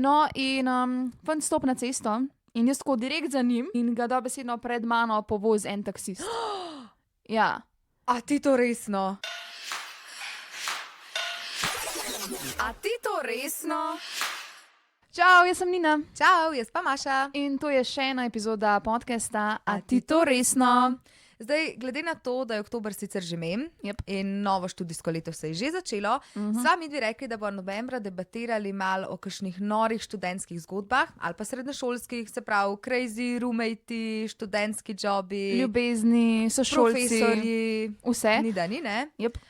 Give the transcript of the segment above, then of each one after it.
No, in fant stop na cesto in jaz tako direkt za njim in ga dobesedno pred mano povoz en taksist. Ja. A ti to resno? A ti to resno? Čau, jaz sem Nina. Čau, jaz pa Maša. In to je še ena epizoda podcasta A ti to resno? Zdaj, glede na to, da je oktober sicer že mem in novo študijsko leto se je že začelo, sva midvi rekli, da bo novembra debatirali malo o kakšnih norih študentskih zgodbah ali pa srednješolskih, se pravi crazy roommatey, študentski jobi, Ljubezni, sošolci, profesorji, vse. Ni da ni, ne? Yep.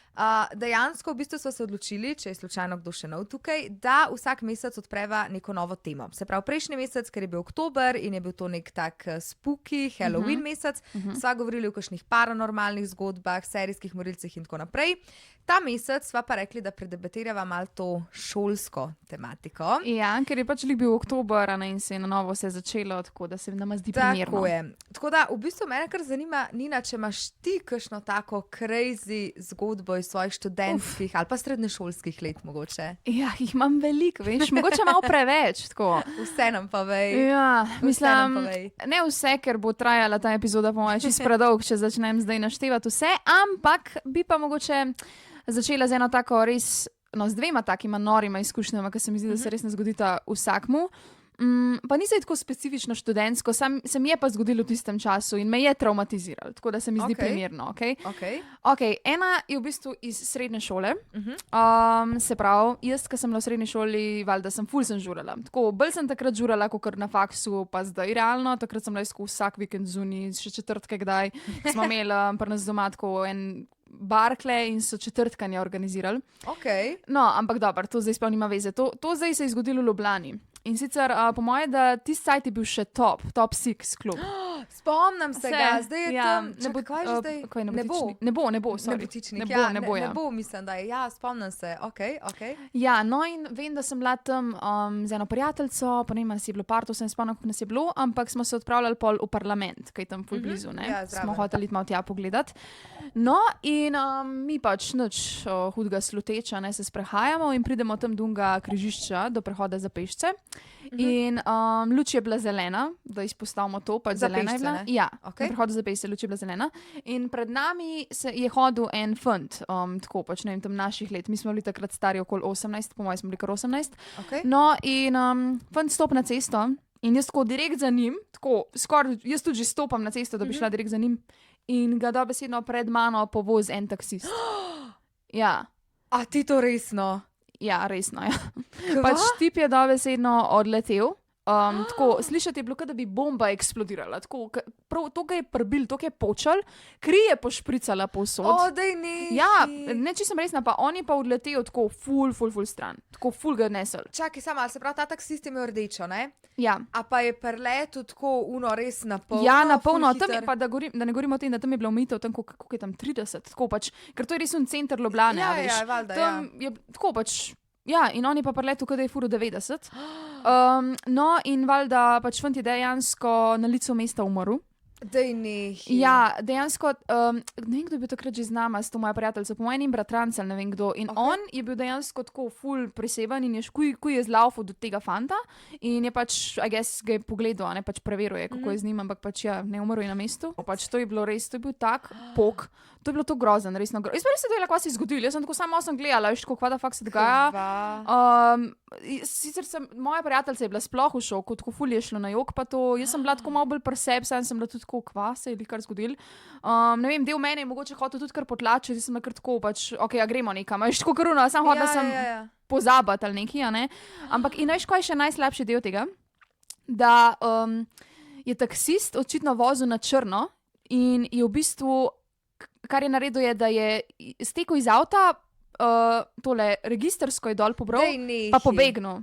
Dejansko v bistvu smo se odločili, če je slučajno kdo še nov tukaj, da vsak mesec odpreva neko novo temo. Se pravi, prejšnji mesec, ker je bil oktober in je bil to nek tak spooky Halloween mesec, sva govorili o kakšnih paranormalnih zgodbah, serijskih morilcih in tako naprej. Ta mesec sva pa rekli, da predebatirava malo to šolsko tematiko. Ja, ker je pač bil oktober in se je na novo vse začelo, tako da se nama zdi primerno. Tako je. Tako da v bistvu mene kar zanima, Nina, če imaš ti kakšno tako crazy zgodbo iz svojih študentskih ali pa srednješolskih let mogoče. Ja, jih imam veliko, veš, mogoče malo preveč. Tako. Vse nam pa vej. Ja, mislim, povej. ne vse, ker bo trajala ta epizoda po mojem čisto predolgo, če začnem zdaj naštevati vse, ampak bi pa mogoče začela z eno tako res, z dvema takima norima izkušnjama, ki se mi zdi, da se res ne zgodita vsakmu. Pa ni se tako specifično študentsko, se mi je pa zgodilo v tistem času in me je traumatiziralo, tako da se mi zdi primerno. Okay, ena je v bistvu iz srednje šole. Se pravi, jaz, ko sem bila v srednji šoli, valjda sem ful sem žurala. Tako, bolj sem takrat žurala, kot na faksu, pa zdaj realno. Takrat sem bila vsak vikend zunaj, še četrtke kdaj. Smo imeli pri nas doma tako en Barkle in so četrtkanje organizirali. No, ampak dobro, to zdaj sploh nima veze. To zdaj se je zgodilo v Ljubljani. In sicer, po moje, da tisti sajt je bil še top 6 klub. Spomnim se ga, zdaj je tam, ne bo, kaj je že zdaj? Ne bo, sorry. Ne bo, mislim, da je, ja, spomnim se, okej. Ja, no in vem, da sem bila tam z eno prijateljico, pa ne vem, nas je bilo parto, se ne spomnim, kako nas je bilo, ampak smo se odpravljali pol v parlament, kaj je tam ful blizu, ne? Ja, smo hoteli malo tja pogledati. No, in mi pač nič hudega sluteča, ne, se sprehajamo in pridemo tam do unga križišča, do prehoda za pešce. In luč je bila zelena, da izpostavimo to, pač zelena je bila. Ja, na prehodu za pešce luč je bila zelena. In pred nami je hodil en fant, tako pač ne vem, tam naših let. Mi smo bili takrat stari okoli 18, po mojem smo bili kar 18. No, in fant stop na cesto in jaz tako direkt za njim, tako skoraj, jaz tudi že stopam na cesto, da bi šla direkt za njim in ga dobesedno pred mano povoz en taksist. Ja. A ti to resno? Ja, resno, ja. Pač tip je dobesedno odletel. Tako, slišati je bilo, da bi bomba eksplodirala. Tako, to ga je prbil, to ga je počel, kri je pošpricala povsod. Daj ni. Ja, ne čisto resna, pa on je pa odletel tako ful stran. Tako ful ga nesel. Čakaj, samo, se pravi, ta taksist je imel rdečo, ne? Ja. A pa je preletel tako res na polno? Ja, na polno. Tam je pa, da ne govorimo o tem, da tam je bila omejitev, tam koliko je tam 30, tako pač, ker to je res center Ljubljane, ja, veš. Ja, valjda, tam je tako pač. Ja, in on je pa preletel, da je furo 90. No, in valjda pač fant je dejansko na licu mesta umrl. Daj ni. Ja, dejansko, ne vem, kdo je bil takrat že z nama, s to moja prijateljica, po mojem bratranc ali ne vem kdo. In on je bil dejansko tako ful preseben in je kuj je zlaufal do tega fanta in je pač, I guess, ga je pogledal, ne pač preveril je, kako je z njim, ampak pač ja, ne umrl je na mestu. Pač to je bilo res, to je bil tak pok. To je bilo to grozen, resno grozen. Jaz pa res se dojela, kaj se je zgodilo. Jaz sem tako samo gledala, veš, kako da fakt se dogaja. Sicer moja prijateljica je bila sploh v šoku, tako ful je šlo na jok, pa to, jaz sem bila tako malo bolj preseb, sem bila tudi tako, kva se je kar zgodil. Ne vem, del mene je mogoče hotel tudi kar potlačiti, jaz sem bila kar tako, pač, a gremo nekam, veš, tako karuno, samo hodila sem pozabati ali nekaj, a ne. Ampak in veš, kaj je še najslabši del tega? Da je taksist očitno vozil na črno in je v bistvu, kar je naredil, je, da je stekel iz avta, tole registersko je dol pobral, pa pobegnil.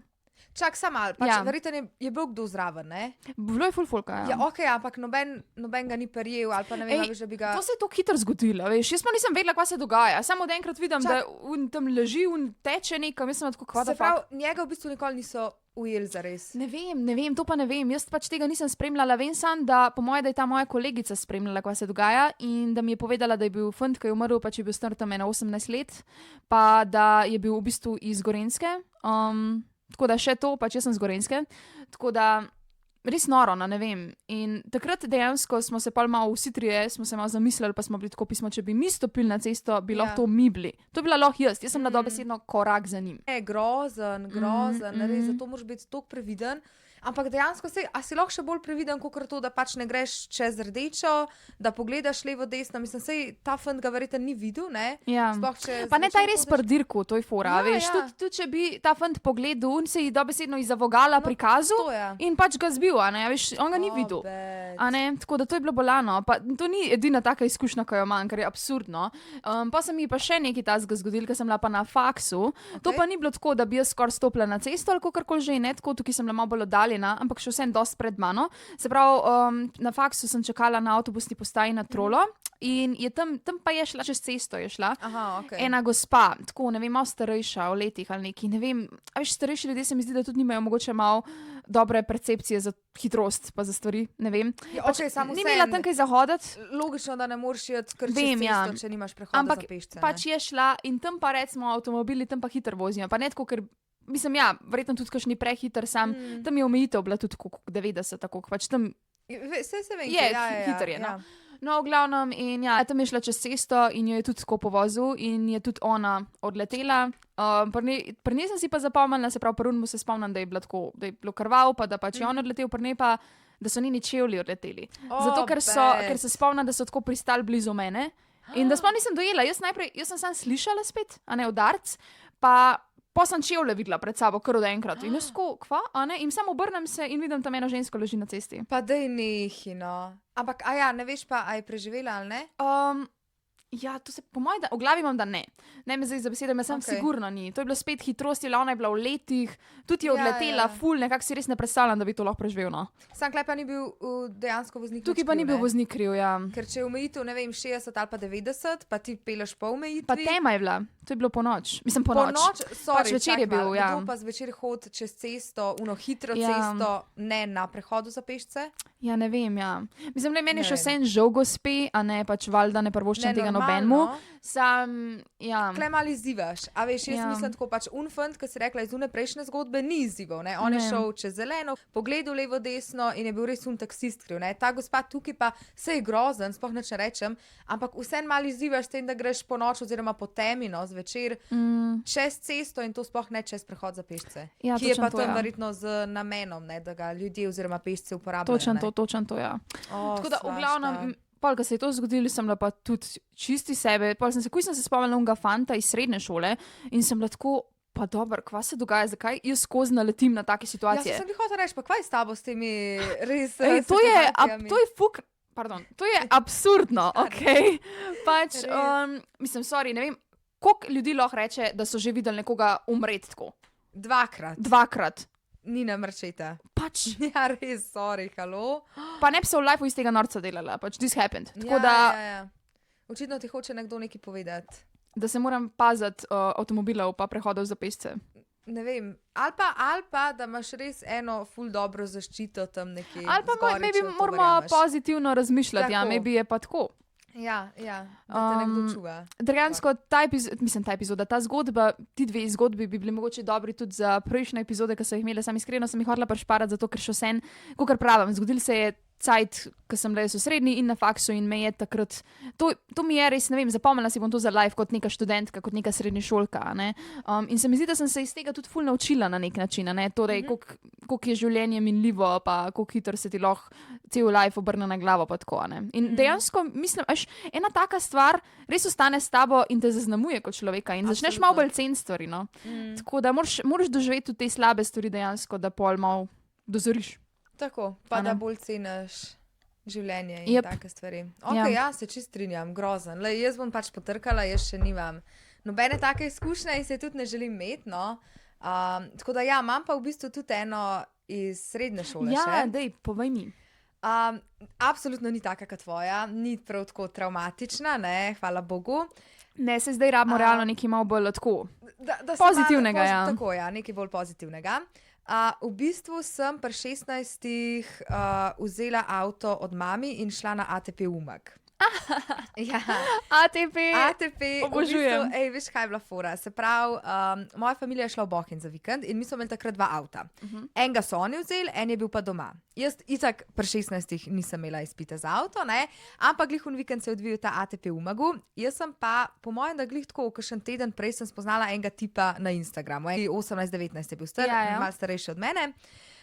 Čak, samo malo, pač verjetno je bil kdo zraven, ne? Bilo je ful folka, ja. Ja, ampak noben ga ni prijel, ali pa ne vem, da bi ga... To se je to hitro zgodilo, veš, jaz pa nisem vedela, kaj se dogaja, samo da enkrat vidim, da tam leži in teče nekam, jaz sem tako, kva da fakt. Se pravi, njega v bistvu nikoli niso ujeli zares. Ne vem, to pa ne vem, jaz pač tega nisem spremljala, vem sam, da po moje, da je ta moja kolegica spremljala, kaj se dogaja in da mi je povedala, da je bil fant, ki je umrl, pač je bil star tam 18 let, pa da je bil v bistvu iz Gorenjske, Tako da še to, pač jaz sem z Gorenjske. Tako da res noro, no, ne vem. In takrat dejansko smo se pa malo vsi trije, smo se malo zamislili, pa smo bili tako pismo, če bi mi stopili na cesto, bi lahko to mi bili. To bi bila lahko jaz sem bila dobesedno korak za njim. Grozen, res, zato moraš biti toliko previden. Ampak dejansko si lahko še bolj previden, kot to, da pač ne greš čez rdečo, da pogledaš levo, desno. Mislim, sej ta fant ga verjetno ni videl, ne? Ja. Pa ne taj res prdirku, to je fora, veš. Tudi če bi ta fant pogledal, se ji dobesedno izza vogala prikazal in pač ga zbil, a ne, veš, on ga ni videl. A ne, tako da to je bilo bolano. Pa to ni edina taka izkušnja, ko jo imam, kar je absurdno. Pa se mi pa še nekaj tazga zgodil, ker sem bila pa na faksu. To pa ni bilo tako, da bi jaz skoraj stopila na cesto ali kakorkoli že, ne, tako tukaj sem bila malo bolj oddaljena, ampak še vsem dosti pred mano. Se pravi, na faksu sem čakala na avtobusni postaji na Trolo in je tam pa je šla, čez cesto je šla. Aha, okay. Ena gospa, tako, ne vem, malo starejša, v letih ali neki, ne vem, a veš, starejši ljudje se mi zdi, da tudi nimajo mogoče malo dobre percepcije za hitrost, pa za stvari, ne vem. Ja, okay, ni imela tam kaj zahoditi. Logično, da ne moreš iti kar čez cesto, če nimaš prehoda za pešce. Ampak pač je šla in tam pa recimo avtomobili tam pa hitro vozijo, pa ne tako, ker mislim, ja, verjetno tudi kakšni prehiter sam, tam je omejitev bila tudi 90, tako pač tam se vem, je, hiter je, no. No, v glavnem, in ja, tam je šla čez cesto in jo je tudi tako povozil in je tudi ona odletela. Pri njej sem si pa zapomnila, se pravi, prvo se spomnim, da je bilo tako, da je bilo krval, pa da pač je on odletel, pri njej pa, da so njeni čevlji odleteli. Zato, ker se spomnim, da so tako pristali blizu mene in da sploh nisem dojela. Jaz sem samo slišala spet, a ne udarc, pa sem čevlje videla pred sabo, kar od enkrat. In jaz tako, kva, a ne? In samo obrnem se in vidim tam eno žensko leži na cesti. Pa daj nehi, no. Ampak, ne veš pa, a je preživela ali ne? Ja, to se po mojem, v glavi imam, da ne. Ne me zdaj za besedo, sem sigurno ni. To je bilo spet hitrost, ona je bila v letih, tudi je odletela, ful, nekako si res ne predstavljam, da bi to lahko preživel, no. Sam klej pa ni bil dejansko voznik kriv, tukaj pa ni bil voznik kriv, ja. Ker če je omejitev, ne vem, 60 ali pa 90, pa ti peleš po omejitvi. Pa tema je bila, to je bilo po noč. Mislim, po noč, pač večer je bil, ja. Kdo pa zvečer hod čez cesto, hitro cesto, ne na prehodu za pešce? Ja, ne vem, ja. Mislim, da meni je še vsem žal gospe, a ne pač valjda ne prvoščem tega nobenmu. Sam, ja. Klej malo izzivaš, a veš, jaz mislim tako, pač unfant, ki si rekla iz une prejšnje zgodbe, ni izzival, ne. On je šel čez zeleno, pogledal levo, desno in je bil res taksist kriv, ne. Ta gospa tukaj pa se je grozen, sploh neč ne rečem, ampak vsem malo izzivaš s tem, da greš po noč oziroma po temi, no, zvečer, čez cesto in to sploh ne čez prehod za pešce. Ja, ki je pa tam verjetno z namenom, ne, da ga ljudje oziroma pešce uporabljajo. Točno to, ja. Tako da v glavnem, ko se je to zgodilo, sem bila pa tudi čisti sebe. Ko sem se spomnila unga fanta iz srednje šole in sem bila tako, pa dobro, kva se dogaja, zakaj jaz skozi naletim na take situacije. Ja, sem bi hotela reči, pa kva je s tabo s temi res to je fuk, pardon, to je absurdno, okej. Pač, mislim, sorry, ne vem, koliko ljudi lahko reče, da so že videli nekoga umreti tako? Dvakrat. Nina Marčeta. Pač. Ja, res, sorry, halo. Pa ne bi se v lifeu iz tega norca delala, pač this happened. Tako ja. Očitno ti hoče nekdo nekaj povedati. Da se moram paziti avtomobilov pa prehodov za pešce. Ne vem, ali pa da imaš res eno ful dobro zaščito tam nekje. Ali pa maybe moramo pozitivno razmišljati, ja, maybe je pa tako. Ja, da te nekdo čuva. Dejansko ta epizoda, ta zgodba, ti dve zgodbi bi bili mogoče dobri tudi za prejšnje epizode, ki so jih imeli. Sam iskreno sem jih hotela prešparati, zato ker še vsem, kakor pravim, zgodil se je cajt, ko sem bila v srednji in na faksu in me je takrat, to mi je res, ne vem, zapomnila si bom to za life kot neka študentka, kot neka srednješolka, ne. In se mi zdi, da sem se iz tega tudi ful naučila na nek način, ne, torej, koliko je življenje minljivo, pa koliko hitro se ti lahko cel life obrne na glavo, pa tako, ne. In dejansko, mislim, ena taka stvar res ostane s tabo in te zaznamuje kot človeka in začneš malo bolj ceniti stvari, no. Tako da moraš doživeti tudi te slabe stvari dejansko, da pol malo dozoriš. Tako, pa da bolj ceniš življenje in take stvari. Ja, se čisto strinjam, grozen. Jaz bom pač potrkala, jaz še nimam nobene take izkušnje in se tudi ne želim imeti, no. Tako da ja, imam pa v bistvu tudi eno iz srednje šole še. Ja, dej, povej mi. Absolutno ni taka kot tvoja, ni prav tako travmatična, ne, hvala Bogu. Ne, se zdaj rabimo realno nekaj malo bolj tako pozitivnega, ja. Tako, ja, nekaj bolj pozitivnega. V bistvu sem pri 16 vzela avto od mami in šla na ATP Umag. Ja. ATP. ATP, Obožujem. Veš, kaj je bila fora. Se pravi, moja familija je šla v Bohinj za vikend in mi smo imeli takrat 2 avta. Enega so oni vzeli, en je bil pa doma. Jaz itak pri 16 nisem imela izpita za avto, ne? Ampak glih vikend se je odvijal ta ATP v Umagu. Jaz sem pa, po mojem, da glih tako, kakšen teden prej sem spoznala enega tipa na Instagramu. 18-19 je bil star, malo starejši od mene.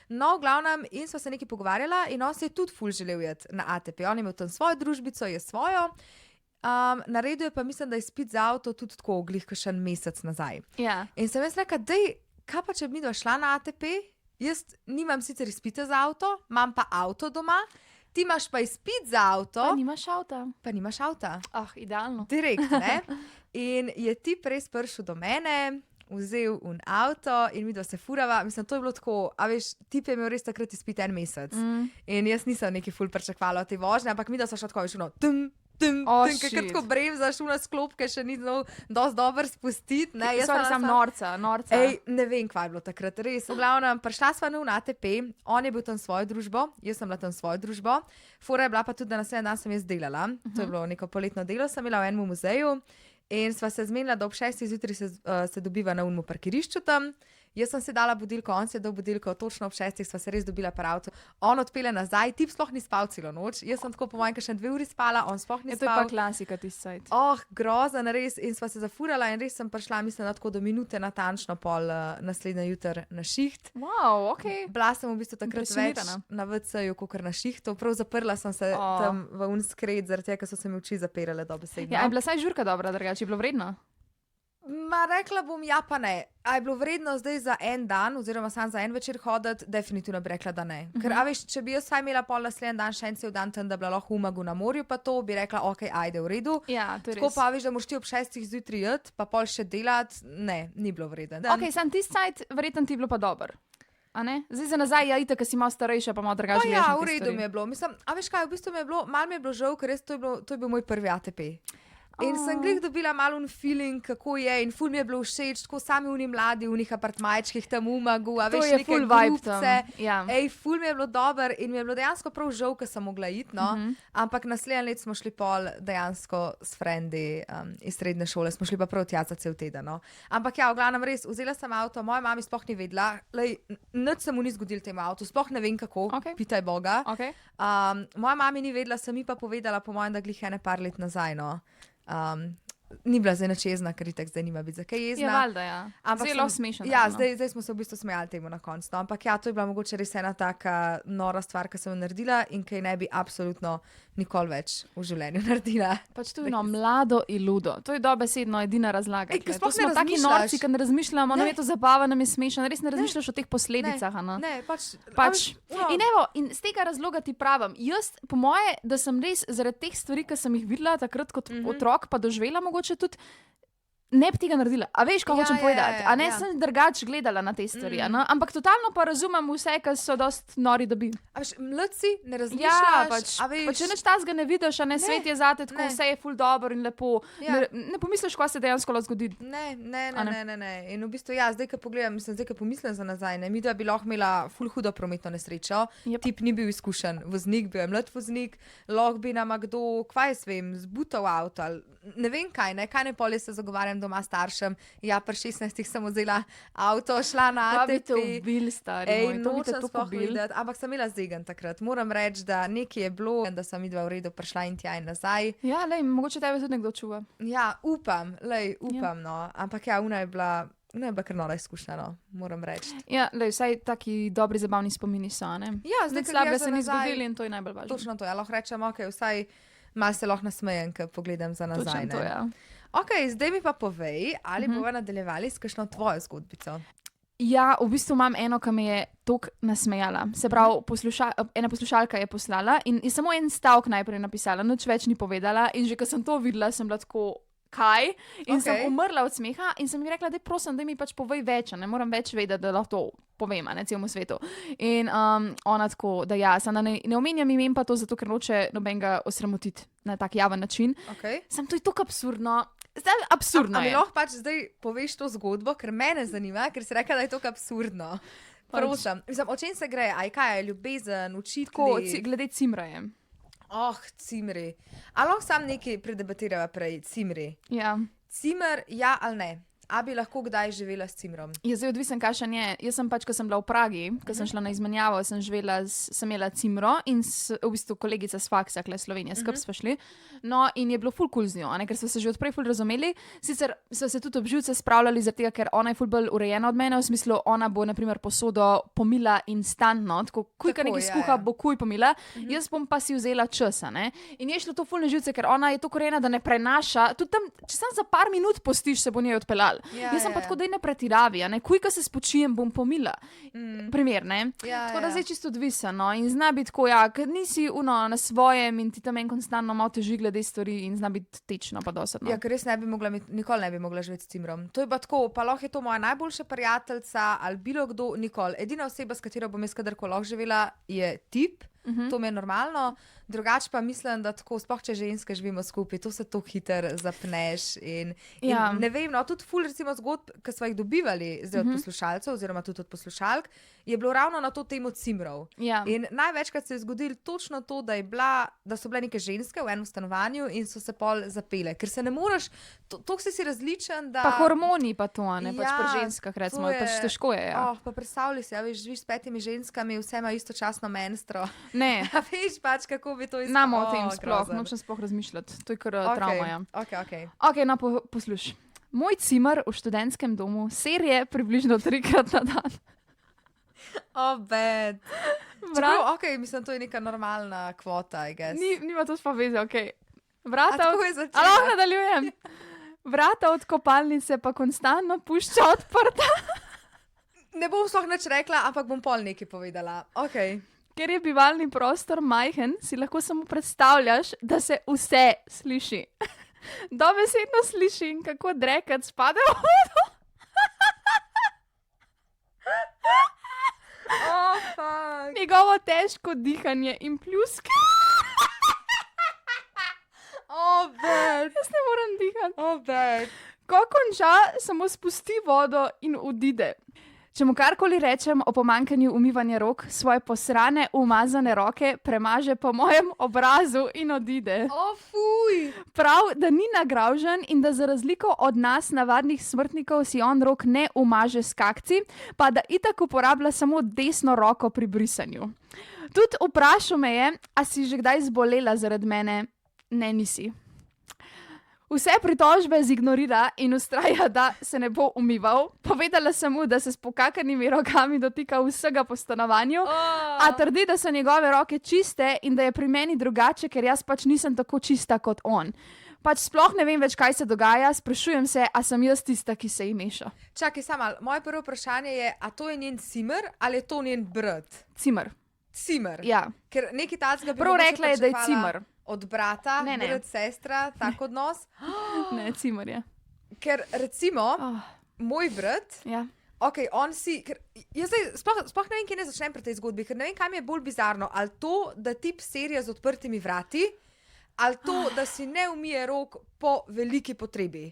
No, v glavnem, in sva se nekaj pogovarjala in on se je tudi ful želel jeti na ATP. On je imel tam svojo družbico, je svojo. Naredil je pa, mislim, da je izpit za avto tudi tako, glih kakšen mesec nazaj. Ja. In sem jaz rekla, dej, kaj pa če bi midva šla na ATP? Jaz nimam sicer izpita za avto, imam pa avto doma, ti imaš pa izpit za avto. Pa nimaš avta. Idealno. Direkt, ne? In je tip res prišel do mene, vzel un avto in midva se furava. Mislim, to je bilo tako, a veš, tip je imel res takrat izpit 1 mesec. In jaz nisem neki ful pričakvala od te vožnje, ampak midva sva šla tako, veš, ker tako bremzaš v sklopke, še ni dosti dobro spustiti. Jaz sem norca. Ej, ne vem, kva je bilo takrat, res. V glavnem, prišla sva na ATP, on je bil tam svojo družbo, jaz sem bila tam svojo družbo. Fora je bila pa tudi, da naslednji dan sem jaz delala. To je bilo neko poletno delo, sem bila v enem muzeju in sva se zmenila, da ob 6 zjutraj se dobiva na unmu parkirišču tam. Jaz sem si dala budilko, on si je dal budilko, točno ob 6 sva se res dobila par avto. On odpelje nazaj, tip sploh ni spal celo noč. Jaz sem tako po mojem še 2 uri spala, on sploh ni spal. To je pa klasika tisti sajt. Grozen, res. In sva se zafurala in res sem prišla, mislim, da tako do minute natančno pol naslednje jutr na šiht. Wow, ok. Bila sem v bistvu takrat več na WC-ju, kakor na šihtu. Prav zaprla sem se tam v unskred, zaradi tega, ker so se mi oči zapirale dobesedno. Ja, je bila saj žurka dobra, drugače je bilo vredno? Ma rekla bom ja pa ne. A je bilo vredno zdaj za en dan oziroma sam za en večer hoditi? Definitivno bi rekla, da ne. Ker a veš, če bi jaz saj imela pol naslednji dan še en cel dan tam, da bi bila lahko v Umagu na morju, pa to bi rekla, ok, ajde, v redu. Ja, to je tako res. pa veš, da moraš ti ob 6 zjutraj iti, pa pol še delati, ne, ni bilo vredno. Ok, sam tisti sajt, verjetno ti je bilo pa dober. A ne? Zdaj za nazaj, ja, itak, ker si malo starejša, pa malo drugače gledaš. Ja, v redu mi je bilo. Mislim, a veš kaj, v bistvu mi je bilo, malo mi je bilo žal, ker res to je bil moj prvi ATP. In sem glih dobila malo un feeling, kako je, in ful mi je bilo všeč, tako sami uni mladi, v njih apartmajčkih tam v Umagu, a veš, neke grupce. Ja. Ej, ful mi je bilo dober in mi je bilo dejansko prav žal, ker sem mogla iti, no. Ampak naslednje let smo šli pol dejansko s frendi iz srednje šole, smo šli pa prav tja za cel teden, no. Ampak ja, v glavnem res, vzela sem avto, moja mami sploh ni vedela, lej, nič se mu ni zgodil temu avtu, sploh ne vem kako, pitaj Boga. Okay. Moja mami ni vedela, sem mi pa povedala, po mojem, da glih ene par let nazaj, no. Ni bila zdaj načezna, ker itak zdaj nima biti za kaj jezna. Ja, valjda, ja. Zelo smešno. Ja, zdaj smo se v bistvu smejali temu na koncu. No. Ampak ja, to je bila mogoče res ena taka nora stvar, ki sem jo naredila in ki ne bi absolutno nikoli več v življenju naredila. Pač to je mlado in ludo. To je dobesedno edina razlaga. To smo taki norci, ki ne razmišljamo, no je to zabava, nam je smešno, res ne razmišljaš o teh posledicah. Ne, In evo, in z tega razloga ti pravim, jaz po moje, da sem res zaradi teh stvari, ki sem jih videla takrat kot otrok, pa doživela mogoče tudi, ne bi tega naredila. A veš, kaj hočem povedati? A ne, sem drugače gledala na te stvari. Ampak totalno pa razumem vse, ki so dosti nori, da bi. A veš, mladci ne razmišljaš. Ja, pač če nič tazga ne vidiš, a ne, svet je zate, tako vse je ful dobro in lepo. Ja. Ne pomisliš, kaj se dejansko lahko zgodi. Ne. In v bistvu, ja, zdaj, ko pogledam, mislim, zdaj, ko pomislim za nazaj, ne, mi da bi lahko imela ful hudo prometno nesrečo. Tip ni bil izkušen voznik, bil je mlad voznik, lahko bi nama kdo, kvaj jaz vem, zbutal avto ali ne vem kaj ne polje se zagovarjam doma staršem. Ja, pri 16 sem vzela avto, šla na ATP. Pa bi te ubil, stari moj, to bi te tako ubil. Ampak sem imela zegen takrat. Moram reči, da nekaj je bilo, da sem midva v redu prišla in tja in nazaj. Ja, lej, mogoče tebe tudi nekdo čuva. Ja, upam, no. Ampak ja, una je bila kar nora izkušnja, no, moram reči. Ja, lej, vsaj taki dobri zabavni spomini so, ne? Ja, zdaj slabega se ni zgodili in to je najbolj važno. Točno to, ja, lahko rečem, ok, vsaj malo se lahko nasmejem, ko pogledam za nazaj. Točno to, ja. Ok, zdaj mi pa povej, ali bova nadaljevali s kakšno tvojo zgodbico? Ja, v bistvu imam eno, ki me je toliko nasmejala. Se pravi, ena poslušalka je poslala in je samo en stavek najprej napisala, nič več ni povedala in že ko sem to videla, sem bila tako, kaj? In sem umrla od smeha in sem mi rekla, da prosim, da mi pač povej več, ne moram več vedeti, da lahko to povem, ne, celemu svetu. In ona tako, da ja, sem da ne omenjam imen pa to, zato ker noče nobenega osramotiti na tak javen način. Sem to je tako absurdno. Zdaj, absurdno je. A mi lahko pač zdaj poveš to zgodbo, ker mene zanima, ker si rekla, da je to absurdno. Prosim. Mislim, o čem se gre? Aj kaj je ljubezen, učitki? Glede cimraje. Cimri. A lahko sam nekaj predebatirava prej, cimri. Ja. Cimer, ja ali ne? A bi lahko kdaj živela s cimrom? Je zdaj odvisen, kakšen je. Jaz sem pač, ko sem bila v Pragi, ko sem šla na izmenjavo, sem imela cimro in v bistvu kolegica s faksa, kle Slovenije, skupaj smo šli. No, in je bilo ful cool z njo, ker smo se že odprej ful razumeli. Sicer so se tudi obživce spravljali, zato ker ona je ful bolj urejena od mene, v smislu, ona bo naprimer posodo pomila instantno, tako kujka nekaj skuha, bo kuj pomila, jaz bom pa si vzela časa, ne. In je šlo to ful na živce, ker ona je to urejena, da ne prenaša, tudi tam, če sam za par minut postiš, se bo njej odpeljal. Jaz sem pa tako, da ne pretiravi, ne, kujka se spočijem, bom pomila. Primer, ne. Tako da zdaj čisto odvisen, no, in zna biti tako, ker nisi na svojem in ti tam en konstantno malo teži glede stvari in zna biti tečno pa dosadno. Ja, ker res nikoli ne bi mogla živeti s cimrom. To je pa tako, pa lahko je to moja najboljša prijateljica ali bilo kdo, nikoli. Edina oseba, s katero bom jaz kadarkoli lahko živela, je tip. To mi je normalno, drugače pa mislim, da tako, sploh če ženske živimo skupaj, to se to hitro zapneš in ne vem, no, tudi ful recimo zgodb, ki smo jih dobivali zdaj od poslušalcev oziroma tudi od poslušalk, je bilo ravno na to temo cimrov. In največkrat se je zgodilo točno to, da so bile neke ženske v enem stanovanju in so se pol zapele, ker se ne moreš, toliko si različen, da... Pa hormoni pa to, ne, pač pri ženskah recimo, pač težko je, ja. Pa predstavljaj si, živiš s 5 ženskami, vse ima istočasno menstro. Ne. A veš pač, kako bi to izgledalo? Znamo o tem sploh, nočem sploh razmišljati. To je kar travma, ja. Ok, no, posluš. Moj cimer v študentskem domu serije približno 3-krat na dan. Bed. Čeprav, mislim, to je neka normalna kvota, I guess. Nima to sploh veze, ok. Vrata tako je začela? Nadaljujem. Vrata od kopalnice pa konstantno pušča odprta. Ne bom sploh nič rekla, ampak bom pol nekaj povedala. Ok. Ker je bivalni prostor majhen, si lahko samo predstavljaš, da se vse sliši. Dobesedno slišim, kako drekac spade v vodo. Fuck. Njegovo težko dihanje in pljuske. Bed. Jaz ne morem dihati. Bed. Ko konča, samo spusti vodo in odide. Če mu karkoli rečem o pomanjkanju umivanja rok, svoje posrane, umazane roke premaže po mojem obrazu in odide. Fuj! Prav, da ni nagravžen in da za razliko od nas, navadnih smrtnikov, si on rok ne umaže s kakci, pa da itak uporablja samo desno roko pri brisanju. Tudi vprašal me je, a si že kdaj zbolela zaradi mene? Ne, nisi. Vse pritožbe zignorira in ustraja, da se ne bo umival. Povedala sem mu, da se s pokakanimi rokami dotika vsega po stanovanju, a trdi, da so njegove roke čiste in da je pri meni drugače, ker jaz pač nisem tako čista kot on. Pač sploh ne vem več, kaj se dogaja, sprašujem se, a sem jaz tista, ki se ji meša. Čakaj, samo moje prvo vprašanje je, a to je njen cimer ali je to njen brat? Cimer. Cimer? Ja. Ker nekaj tacga bi prav rekla je, da je cimer. Od brata, ne. Brat, sestra, tak odnos. Ne, cimer je. Ker recimo, moj brat, ok, on si, ker jaz zdaj sploh ne vem, kje ne začnem pri tej zgodbi, ker ne vem, kaj mi je bolj bizarno, ali to, da tip serija z odprtimi vrati, ali to, da si ne umije rok po veliki potrebi.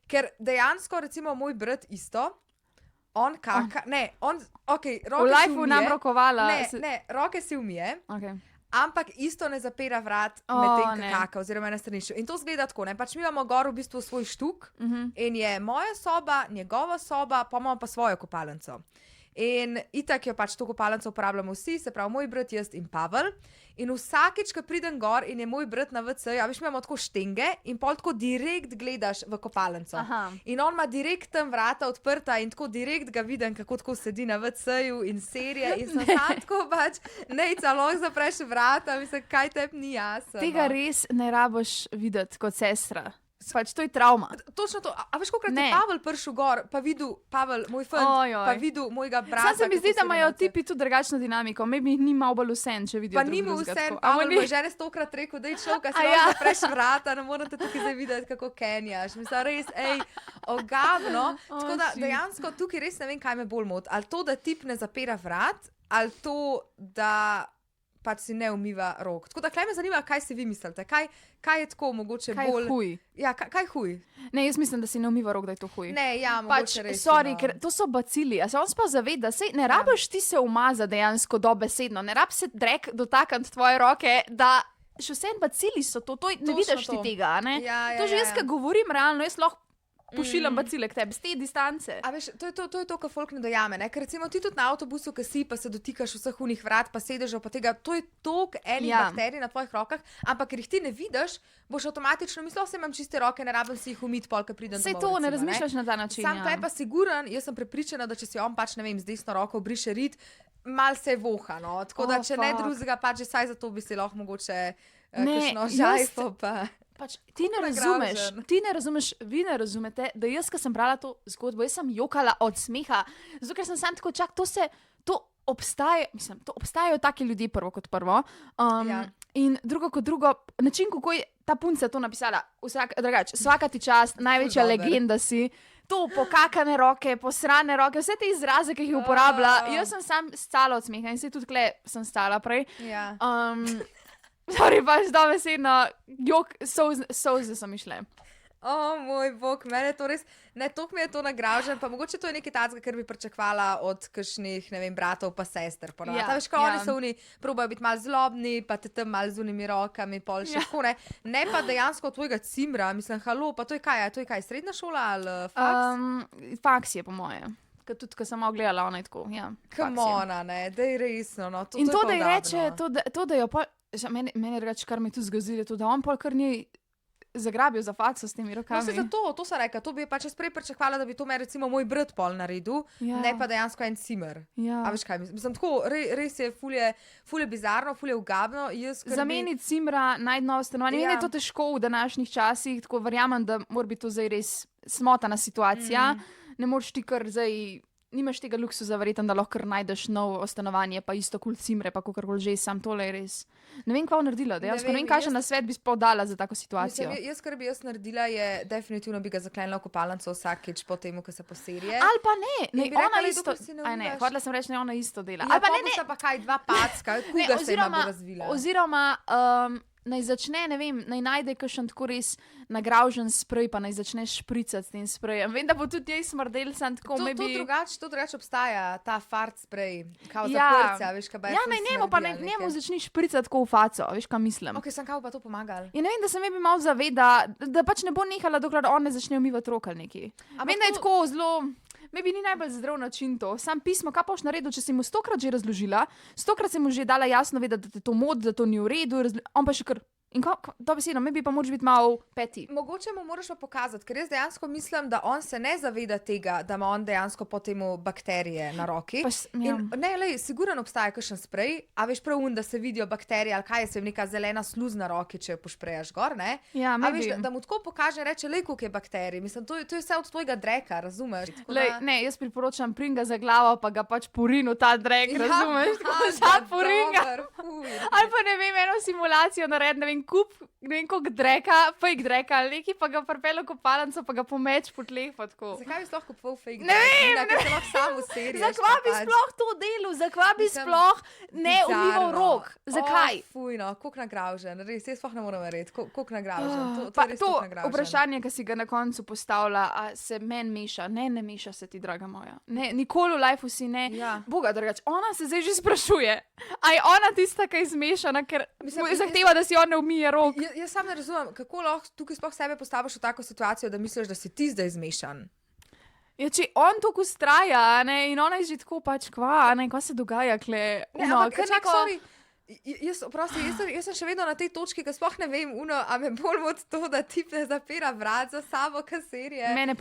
Ker dejansko, recimo, moj brat isto, on kaka, ne, on, ok, roke v lifeu nam rokovala. Ne, roke si umije. Ok. Ampak isto ne zapira vrat medtem, kaka, oziroma na stranišču. In to zgleda tako, ne? Pač mi imamo gor v bistvu svoj štuk in je moja soba, njegova soba, pa imamo pa svojo kopalnico. In itak jo pač to kopalnico uporabljamo vsi, se pravi moj brat, jaz in Pavel. In vsakič, ko pridem gor in je moj brat na WC, veš, mi imamo tako štenge in pol tako direkt gledaš v kopalnico. In on ima direkt tam vrata odprta in tako direkt ga vidim, kako tako sedi na WC-ju in serije in sem tako pač, nejca, lahko zapreš vrata, mislim, kaj tebi ni jasno. Tega res ne rabiš videti kot sestra. Pač to je travma. Točno to. A veš, kolikrat je Pavel prišel gor, pa videl Pavel, moj fant, pa videl mojega brata. Sam se mi zdi, da imajo tipi tudi drugačno dinamiko. Maybe jih ni malo bolj vsen, če vidijo. Pa ni mu vsen, Pavel mu je žene 100-krat rekel, da je človek, si lahko zapreš vrata, ne morate tukaj zdaj videti, kako kenjaš. Mislim, res, ogavno. Tako da dejansko tukaj res ne vem, kaj me bolj moti. Ali to, da tip ne zapira vrat, ali to, da pač si ne umiva rok. Tako da klej me zanima, kaj si vi mislite. Kaj je tako mogoče kaj bolj... Kaj huj? Ja, kaj huj? Ne, jaz mislim, da si ne umiva rok, da je to huj. Ne, ja, mogoče res. Sorry, ker to so bacili. A se on sploh zaveda, ne rabiš ti se umaza dejansko dobesedno. Ne rabiš se drek dotakniti tvoje roke, da še vse en bacili so to ne Točno vidiš ti to. tega, ne? Ja, To že jaz, ki govorim realno, jaz lahko pošiljam Mm. bacile k tebi z te distance. A veš, to je to, kar folk ne dojame. Ne? Ker recimo ti tudi na avtobusu, ki si, pa se dotikaš vseh unih vrat, pa sedežev, pa tega, to je toliko enih Ja. bakterij na tvojih rokah, ampak ker jih ti ne vidiš, boš avtomatično mislil, da imam čiste roke, ne rabim si jih umiti, polk pridem Sej domov. to ne recimo, razmišljaš na ta način. Sam ja. to je pa siguren, jaz sem prepričana, da če si on pač, ne vem, z desno roko obriše rit, mal se voha, no. Tako da, če ne fuck. drugega, pač že saj za to bi si lahko mogoče Ne, kakšno jaz- žajfo pa. Pač, ti ne nagražen. razumeš, vi ne razumete, da jaz, ko sem brala to zgodbo, jaz sem jokala od smeha, zato ker sem sam tako to obstaja, mislim, to obstajajo taki ljudje prvo kot prvo. Ja. In drugo kot drugo, način, kako je ta punca to napisala, vsaka ti čast, največja Ful dober. legenda si. To pokakane roke, posrane roke, vse te izraze, ki jih uporablja. Oh. Jaz sem sam stala od smeha in se tudi kle sem stala prej. Ja. Sorry, pač dobesedno, jok, solze sem išle. O moj bog, mene to res, ne, toliko mi je to nagražen, pa mogoče to je nekaj takega, kar bi pričakovala od kakšnih, ne vem, bratov pa sester. Ja, Veš, ko ja. oni so oni, probajo biti malo zlobni, pa te tam malo z unimi rokami, pol še Ja. tako, ne. Ne pa dejansko od tvojega cimra, mislim, halo, pa to je kaj, srednja šola ali faks? Faks je po moje. Tudi, ko sem malo gledala, ona je tako. Ja, faks je. Come on, a ne, da je resno. No. In to, je pa da ji udobno. reče, to, da jo pol, meni reče, kar mi tu zgazili, je to, da on pol kar ni zagrabil za fakso s temi No, rokami. se zato, to sem rekla, to bi pač jaz prej pričakovala, da bi to me recimo moj brat pol naredil, Ja. ne pa dejansko en cimer. Ja. A veš kaj, mislim, tako, res je fulje bizarno, fulje ugabno. Zameniti cimra, najti novo stanovanje. Ja. Vem, da je to težko v današnjih časih, tako verjamem, da mora biti to zdaj res smotana situacija. Ne moreš ti kar zdaj, nimaš tega luksuza, verjetno, da lahko kar najdeš novo stanovanje, pa isto kul cimre, pa kakorkoli že, sam tole je res. Ne vem, kaj bo naredila, dejansko ne vem, kakšen nasvet bi sploh dala za tako situacijo. Mislim, jaz, kar bi jaz naredila, je definitivno bi ga zaklenila v kopalnico vsakič po tem, ko se poserije. Ali pa ne, In bi ona rekla, isto. dokler si ne Aj ne, umivaš. hodila sem reči, da ona isto dela. Ja, Ali pa pol ne, bosta pa kaj, dva packa, ne, kuga se ima bo razvila. oziroma naj začne, ne vem, naj najde kakšen tako res nagražen sprej, pa naj začne špricati s tem sprejem. Vem, da bo tudi jej smrdel, sem tako, To maybe... drugače obstaja, ta fart spray, kao za Ja. prca, veš, kaj Ja, naj njemu pa naj njemu začne špricati tako v faco, veš, kaj mislim. Ok, sem kao pa to pomagal. In ne vem, da se mi bi malo zaveda, da pač ne bo nehala, dokler on ne začne umivati rok ali neki. Ampak Vem, da je to- tako zelo, maybe ni najbolj zdrav način to. Sam pismo, kaj pa boš naredil, če si mu 100krat že razložila, 100krat si mu že dala jasno vedeti, da te to mod, da to ni v redu, on pa še kar. In to besedo, maybe pa moraš biti malo peti. Mogoče mu moraš pa pokazati, ker jaz dejansko mislim, da on se ne zaveda tega, da ima on dejansko po temu bakterije na roki. Ja. Ne, lej, sigurno obstaja kakšen sprej, a veš prav un, da se vidijo bakterije ali kaj je, se jim neka zelena sluz na roki, če jo pošprejaš gor, ne? Ja, A maybe. veš, da mu tako pokaže in reče, lej, koliko je bakterij. Mislim, to je vse od tvojega dreka, razumeš? Tako Lej, da- ne, jaz priporočam pringa za glavo, pa ga pač porinu ta drek, Ja, razumeš? Tako ja, za poringa. dober, fuj. Ali pa ne vem, eno simulacijo naredi, ne vem, kup, ne vem, koliko dreka, fake dreka ali neki, pa ga pripelje v kopalnico, pa ga pomeč po tleh, pa tako. Zakaj bi sploh kupoval fake? Ne vem, ker se lahko sam useriš. Zakaj bi sploh to delal, zakaj bi Mislim, sploh ne umival rok? Zakaj? Fujno, koliko nagražen, res, jaz sploh ne morem verjeti, koliko nagražen. To Pa je res to toliko nagražen. vprašanje, ki si ga na koncu postavlja, a se meni meša, ne meša se ti, draga moja. Ne, nikoli v lifeu si ne. Ja. Boga, drugače, ona se zdaj že sprašuje, a je ona tista, ki je zmešana, ker Mislim, zahteva, da si on ne umije rok. Jaz sam ne razumem, kako lahko tukaj sploh sebe postaviš v tako situacijo, da misliš, da si ti zdaj zmešan. Ja, če on tako ustraja, a ne, in ona je že tako pač kva, ne, kaj se dogaja, kle. Ne, No, ampak, kar čak, neko- sorry, jaz sem še vedno na tej točki, ki sploh ne vem, a me bolj moti to, da ti ne zapira vrat za sabo kaserije. Mene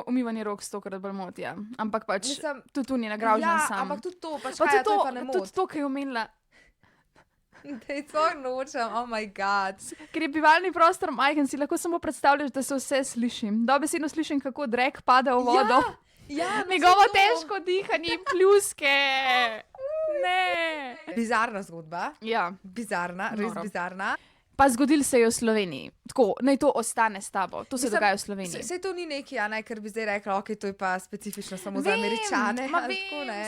umivanje rok 100krat bolj moti, ja. Ampak pač Mislim, tudi tu ni nagražen ja, sam. ampak tudi to, pač Pa kaj, tudi to je pa ne tudi moč. to, kar je omenila. Dej, sploh nočem, oh my god. Ker je bivalni prostor majhen, si lahko samo predstavljaš, da se vse slišim. Dobesedno slišim, kako drek pada v vodo. Ja, no, Njegovo saj to. težko dihanje in pljuske. Ne. Bizarna zgodba. Ja. Bizarna, res Noro. bizarna. Pa zgodil se je v Sloveniji. tako, naj to ostane s tabo. To se Mislim, dogaja v Sloveniji. Sej to ni neki, ker bi zdaj rekla, ok, to je pa specifično samo za Američane.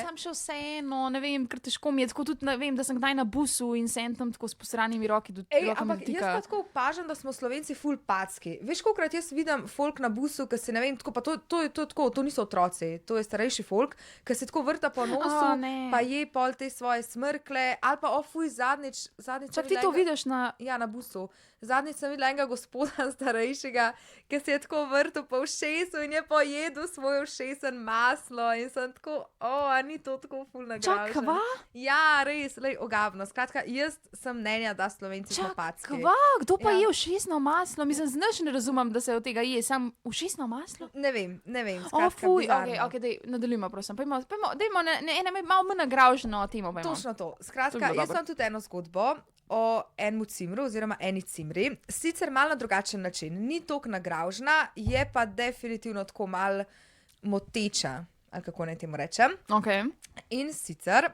Sam še vseeno, ne vem, ker težko mi je, tako tudi ne vem, da sem kdaj na busu in sem tam tako s posranimi rokami Ampak jaz pa tako opažam, da smo Slovenci ful packi. Veš, kolikrat jaz vidim folk na busu, ki se ne vem, tako, pa to niso otroci, to je starejši folk, ki se tako vrta po nosu, pa je pol te svoje smrkle, ali pa zadnjič. Čak ti to vidiš na... Ja, na busu. Zadnjič sem videla enega gospoda starejšega, ki se je tako vrtel po ušesu in je pojedel svoje ušesen maslo in sem tako, ni to tako ful nagražen. Čak, kva? Ja, res, ogabno. Skratka, jaz sem mnenja, da Slovenci smo packi. Kva? Kdo pa je ušesno maslo? Mislim, znaš ne razumem, da se od tega je, sam ušesno maslo? Ne vem. Skratka, fuj, ok, dej, nadaljujmo, prosim. Dejmo, malo manj nagraženo temo. Točno to. Skratka, jaz imam tudi eno zgodbo o enem cimru oziroma eni cimri, sicer malo na drugačen način. Ni toliko nagražena, je pa definitivno tako malo moteča, ali kako naj temu rečem. Okay. In sicer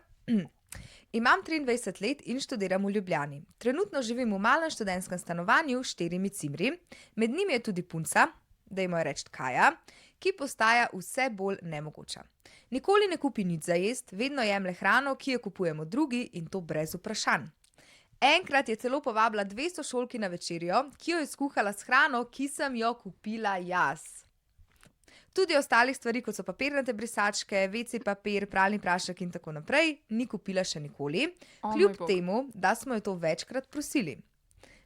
imam 23 let in študiram v Ljubljani. Trenutno živim v malem študentskem stanovanju s 4 cimri, med njimi je tudi punca, dajmo jo reči Kaja, ki postaja vse bolj nemogoča. Nikoli ne kupi nič za jest, vedno jemlje hrano, ki jo kupujemo drugi in to brez vprašanj. Enkrat je celo povabila 200 šolki na večerjo, ki jo je skuhala s hrano, ki sem jo kupila jaz. Tudi ostalih stvari, kot so papirnate brisačke, WC papir, pralni prašek in tako naprej, ni kupila še nikoli, kljub temu, da smo jo to večkrat prosili.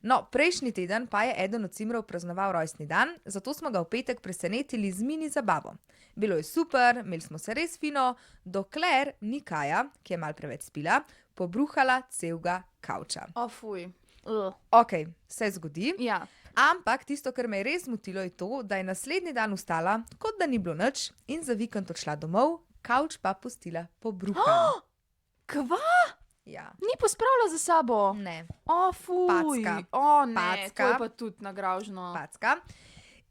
No, prejšnji teden pa je eden od cimrov praznoval rojstni dan, zato smo ga v petek presenetili z mini zabavo. Bilo je super, imeli smo se res fino, dokler ni Kaja, ki je mal preveč spila, pobruhala celega kavča. Fuj. Ok, se zgodi. Ja. Ampak tisto, kar me je res motilo, je to, da je naslednji dan vstala, kot da ni bilo nič, in za vikend odšla domov, kavč pa pustila pobruhan. Kva? Ja. Ni pospravila za sabo? Ne. Fuj. Packa. Ne, Packa. to je pa tudi nagražno. Packa.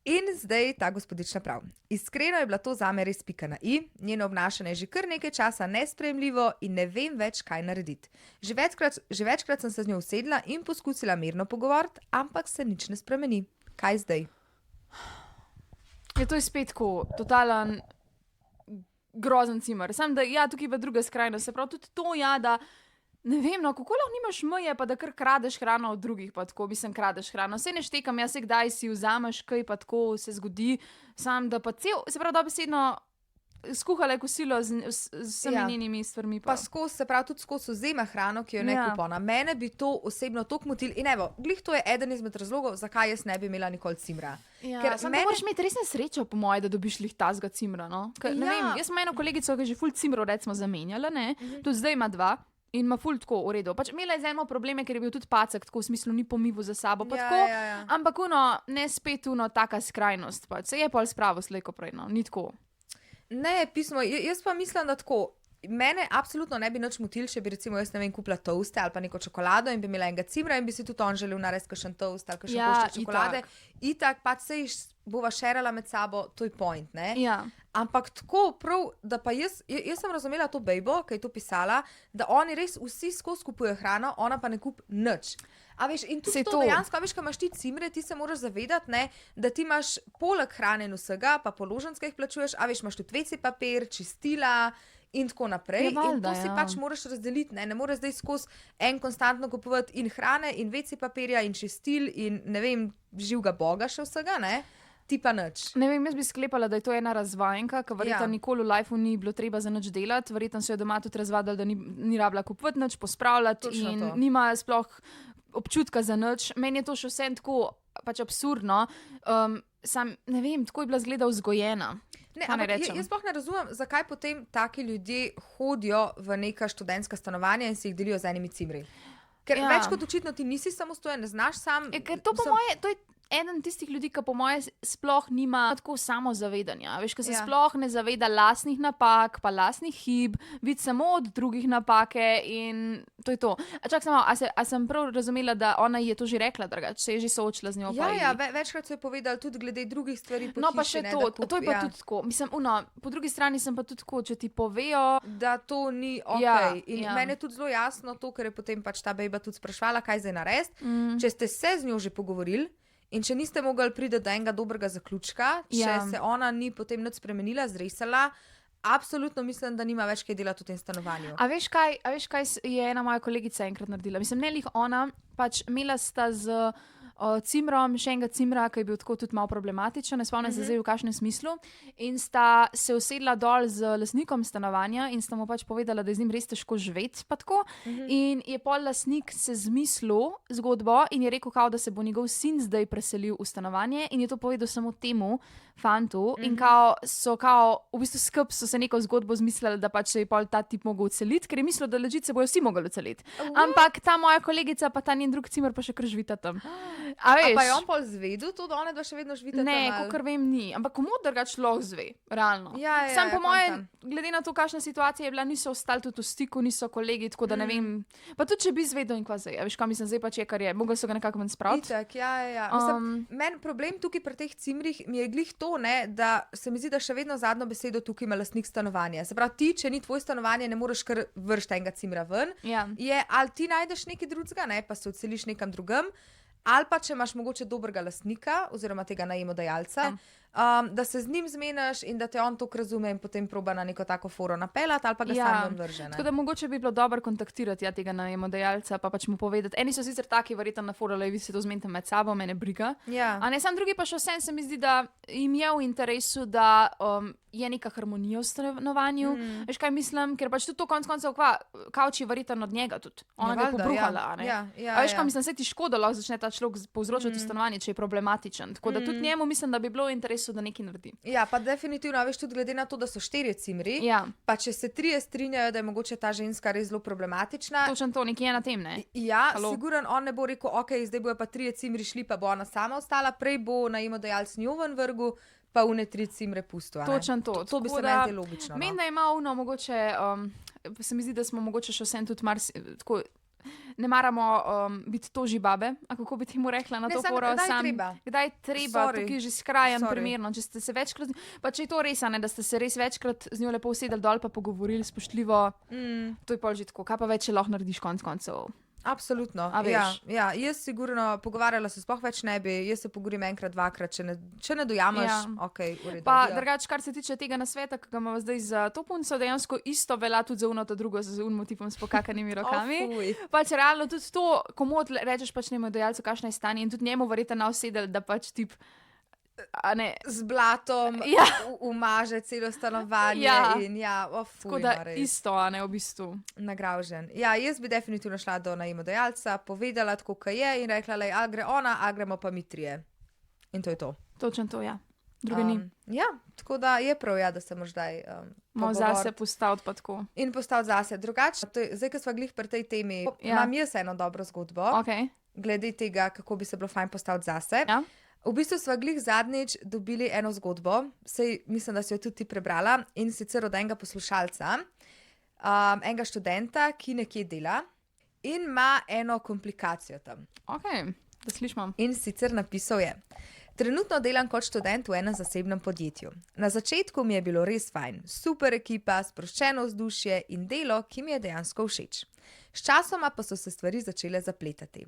In zdaj ta gospodična prav. Iskreno je bila to zame res pika na i, njeno obnašanje je že kar nekaj časa nesprejemljivo in ne vem več, kaj narediti. Že večkrat sem se z njo usedla in poskusila mirno pogovoriti, ampak se nič ne spremeni. Kaj zdaj? To je spet tako, totalen grozen cimer. Sam da, ja, tukaj pa druga skrajnost. Se pravi, tudi to, ja, da ne vem, no, kako lahko nimaš meje, pa da kar kradeš hrano od drugih, pa tako, mislim, kradeš hrano. Sej ne štekam, jaz se kdaj si vzameš kaj, pa tako se zgodi, sam da pa se pravi, dobesedno skuhala je kosilo z vsemi njenimi stvarmi. Pa skozi, se pravi, tudi skozi vzema hrano, ki jo ne kupona. Mene bi to osebno toliko motil. In evo, glih to je eden izmed razlogov, zakaj jaz ne bi imela nikoli cimra. Ja, ker sam moraš imeti resne srečo, po moje, da dobiš lih tazga cimra, no? Ker, ne vem, jaz sem eno kolegico, ki je že ful cimrov, recimo, zamenjala, ne? Tudi zdaj ima 2. In ima ful tako v redu. Pač imela je zdaj probleme, ker je bil tudi pacek, tako v smislu ni pomival za sabo. Ampak ne spet taka skrajnost. Pač. Se je pol spravo slejko prej, no, ni tako. Ne, pismo, jaz pa mislim, da tako. Mene absolutno ne bi nič motil, če bi recimo jaz ne vem kupila toaste ali pa neko čokolado in bi imela enega cimra in bi si tudi on želel narediti kakšen toast ali kakšen košček čokolade. Itak pač se bova šerala med sabo, to je point, ne? Ja. Ampak tako prav, da pa jaz sem razumela to bejbo, ki je to pisala, da oni res vsi skozi kupujejo hrano, ona pa ne kup nič. A veš, in tudi to dejansko, a veš, ko imaš ti cimre, ti se moraš zavedati, ne, da ti imaš poleg hrane in vsega, pa položnice jih plačuješ, a veš, imaš tudi WC papir, čistila in tako naprej. In to si pač moraš razdeliti, ne moreš zdaj skozi konstantno kupovati in hrane in WC papirja in čistil in ne vem, živega boga še vsega, ne? Ti pa nič. Ne vem, jaz bi sklepala, da je to ena razvajenka, ker verjetno nikoli v lifeu ni bilo treba za nič delati, verjetno so jo doma tudi razvadili, da ni rabila kupovati nič, pospravljati. Točno in nima sploh občutka za nič. Meni je to še vse tako pač absurdno. Sam, ne vem, tako je bila zgleda vzgojena. Jaz sploh ne razumem, zakaj potem taki ljudje hodijo v neka študentska stanovanja in si jih delijo z enimi cimri. Ker več kot očitno ti nisi samostojen, ne znaš sam. Ker to po moje, to je eden tistih ljudi, ki po moje sploh nima tako samozavedanja. Veš, ki se sploh ne zaveda lastnih napak, pa lastnih hib, vidi samo od drugih napake in to je to. Čak samo, a sem prav razumela, da ona je to že rekla, drugače, se je že soočila z njo? Ja, večkrat so je povedali tudi glede drugih stvari po hiši. No pa še to je pa tudi tako. Mislim, po drugi strani sem pa tudi tako, če ti povejo, da to ni okej. In meni je tudi zelo jasno to, ker je potem pač ta bejba tudi sprašvala, kaj zdaj narediti. Če ste se z njo že pogovorili In če niste mogli priti do enega dobrega zaključka, če se ona ni potem nič spremenila, zresala, absolutno mislim, da nima več kaj delati v tem stanovanju. A veš kaj je ena moja kolegica enkrat naredila? Mislim, ne lih ona, pač imela sta z cimrom, še enega cimra, ki je bil tako tudi malo problematičen, ne spomnim se zdaj v kakšnem smislu, in sta se usedla dol z lastnikom stanovanja in sta mu pač povedala, da je z njim res težko živeti, pa tako. In je pol lastnik se zmislil zgodbo in je rekel, kao, da se bo njegov sin zdaj preselil v stanovanje in je to povedal samo temu fantu in v bistvu skup so se neko zgodbo zmislili, da pač se je pol ta tip mogel odseliti, ker je mislil, da ležit se bojo vsi mogli odseliti. Ampak ta moja kolegica pa ta njen drug cimer pa še kar živita tam. A pa je on pol zvedel to, da one dva še vedno živita tam? Ne, kakor vem, ni. Ampak komu drugač lahko zve, realno. Sam po moje, glede na to, kakšna situacija je bila, niso ostali tudi v stiku, niso kolegi, tako da ne vem. Pa tudi, če bi zvedel in kva zdaj. A veš, kaj mislim, zdaj pač je, kar je. Mogli so ga nekako ven spraviti. Itak, Mislim, meni problem tukaj pri teh cimrih mi je glih to, ne, da se mi zdi, da še vedno zadnjo besedo tukaj ima lastnik stanovanja. Se pravi, ti, če ni tvoj stanovanje, ne moreš kar vršiti enega cimra ven. Ali ti najdeš nekaj drugega, ne, pa se odseliš nekam drugam. Ali pa, če imaš mogoče dobrega lastnika oziroma tega najemodajalca, da se z njim zmeniš in da te on to razume in potem proba na neko tako foro napeljati ali pa ga sam ven vrže. Tako da mogoče bi bilo dobro kontaktirati tega najemodajalca pa pač mu povedati. Eni so sicer taki verjetno na foru, vi se to zmenite med sabo, mene briga. A ne, sam drugi pa še vsem se mi zdi, da jim je v interesu, da je neka harmonija v stanovanju. Veš, kaj mislim? Ker pač tudi to konc koncev kavč je verjetno od njega tudi. Ona ga je pobruhala, ne? A veš, kaj mislim, se ti škoda lahko začne ta človek povzročati v stanovanje, če je problematičen. Tako da tudi njemu mislim, da bi bilo v interesu, da nekaj naredi. Ja, pa definitivno, veš, tudi glede na to, da so 4 cimri, pa če se 3 strinjajo, da je mogoče ta ženska res zelo problematična. Točno to, nekje je na tem, ne? Ja, siguren, on ne bo rekel, ok, zdaj bojo pa 3 cimri šli, pa bo ona sama ostala, prej bo najemodajalec njo ven vrgu, pa une 3 cimre pustil. Točno to. To bi se meni zelo logično. Meni, da ima ono, mogoče, se mi zdi, da smo mogoče še vsem tudi tako, ne maramo biti toži babe, a kako bi ti mu rekla na to foro. Kdaj treba, tukaj je že skrajen primerno, če ste se večkrat, pa če je to res, ne, da ste se res večkrat z njo lepo usedeli dol pa pogovorili spoštljivo, to je pol že tako, kaj pa več lahko narediš konc koncev. Absolutno, jaz sigurno pogovarjala se sploh več ne bi, jaz se pogovorim enkrat, dvakrat, če ne dojameš, okej, v redu. Pa drugače, kar se tiče tega nasveta, ki ga imamo zdaj za to punco, dejansko isto velja tudi za uno to drugo, z unim tipom s pokakanimi rokami. Pač realno tudi to, komu rečeš pač najemodajalcu, kakšno je stanje in tudi njemu verjetno nasedel, da pač tip z blatom umaže celo stanovanje in tako da isto, a ne v bistvu. Nagravžen. Ja, jaz bi definitivno šla do najemodajalca, povedala tako, kaj je in rekla, ali gre ona, ali gremo pa mi 3. In to je to. Točno to, druge ni. Ja, tako da je prav, da se moraš zdaj zase postaviti pa tako. In postaviti zase. Drugače, zdaj, ko sva glih pri tej temi, imam jaz eno dobro zgodbo, glede tega, kako bi se bilo fajn postaviti zase. V bistvu sva glih zadnjič dobili eno zgodbo, sej mislim, da si jo tudi ti prebrala, in sicer od enega poslušalca, enega študenta, ki nekje dela in ima eno komplikacijo tam. Da slišim. In sicer napisal je: trenutno delam kot študent v enem zasebnem podjetju. Na začetku mi je bilo res fajn, super ekipa, sproščeno vzdušje in delo, ki mi je dejansko všeč. Sčasoma pa so se stvari začele zapletati.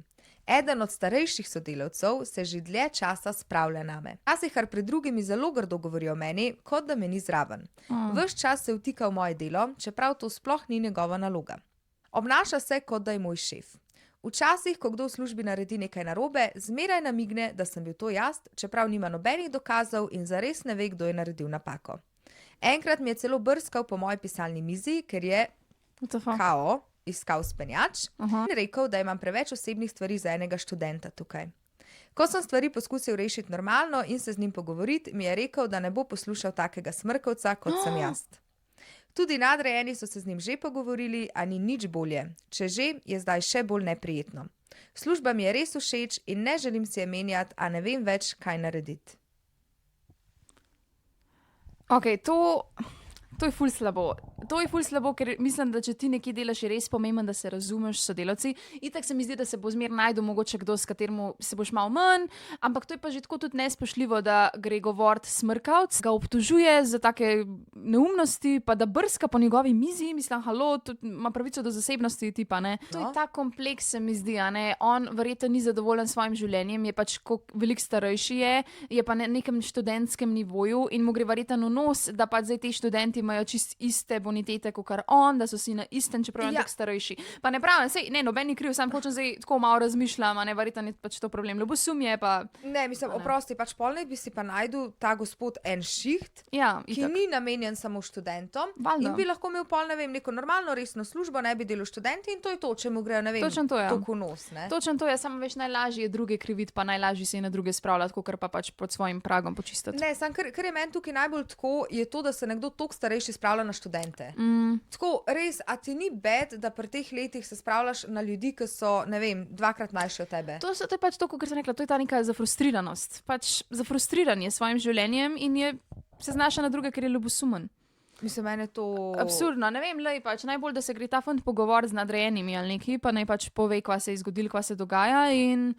Eden od starejših sodelavcev se že dlje časa spravlja name. Včasih kar pred drugimi zelo grdo govori o meni, kot da me ni zraven. Ves čas se vtika v moje delo, čeprav to sploh ni njegova naloga. Obnaša se, kot da je moj šef. Včasih, ko kdo v službi naredi nekaj narobe, zmeraj namigne, da sem bil to jaz, čeprav nima nobenih dokazov in zares ne ve, kdo je naredil napako. Enkrat mi je celo brskal po moji pisalni mizi, ker je iskal spenjač in rekel, da imam preveč osebnih stvari za enega študenta tukaj. Ko sem stvari poskusil rešiti normalno in se z njim pogovoriti, mi je rekel, da ne bo poslušal takega smrkavca, kot sem jaz. Tudi nadrejeni so se z njim že pogovorili, a ni nič bolje. Če že, je zdaj še bolj neprijetno. Služba mi je res všeč in ne želim si je menjati, a ne vem več, kaj narediti. To je ful slabo. To je ful slabo, ker mislim, da če ti nekje delaš, je res pomembno, da se razumeš s sodelavci. Itak se mi zdi, da se bo zmeraj najdel mogoče kdo, s katerim se boš malo manj, ampak to je pa že tako tudi nespoštljivo, da gre govoriti smrkavc, ga obtožuje za take neumnosti, pa da brska po njegovi mizi, mislim, halo, ima pravico do zasebnosti tipa, ne. To je ta kompleks, se mi zdi, a ne. On verjetno ni zadovoljen s svojim življenjem, je pač veliko starejši je pa na nekem študentskem nivoju in mu gre verjetno v nos, da pač zdaj ti študenti imajo čist iste bonitete kot on, da so si na istem, čeprav je tako starejši. Pa ne pravim, sej, ne, noben ni kriv, sam hočem zdaj tako malo razmišljam, a ne, verjetno je pač to problem. Ljubosum je pa... Ne, mislim, oprosti, pač polnej bi si pa najdel ta gospod en šiht, ki ni namenjen samo študentom. Valda. In bi lahko imel pol, ne vem, neko normalno, resno službo, ne bi delal študenti in to je to, če mu grejo, ne vem, toliko nos, ne. Točno to je, samo veš, najlažje je druge kriviti, pa najlažje se je na druge spravljati, kakor pa pač pod svojim pragom počistiti. Ne, sam, kar je meni tukaj najbolj tako, je to, da se nekdo toliko starejši spravlja na študente. Tako, res, a ti ni bed, da pri teh letih se spravljaš na ljudi, ki so, ne vem, dvakrat mlajši od tebe? To je pač to, kot sem rekla, to je ta neka zafrustriranost. Pač zafrustriranje s svojim življenjem in se znaša na druge, ker je ljubosumen. Mislim, meni je to... Absurdno, ne vem, lej, pač najbolj, da se gre ta fant pogovor z nadrejenimi ali neki, pa naj pač pove, kva se je zgodilo, kva se dogaja in...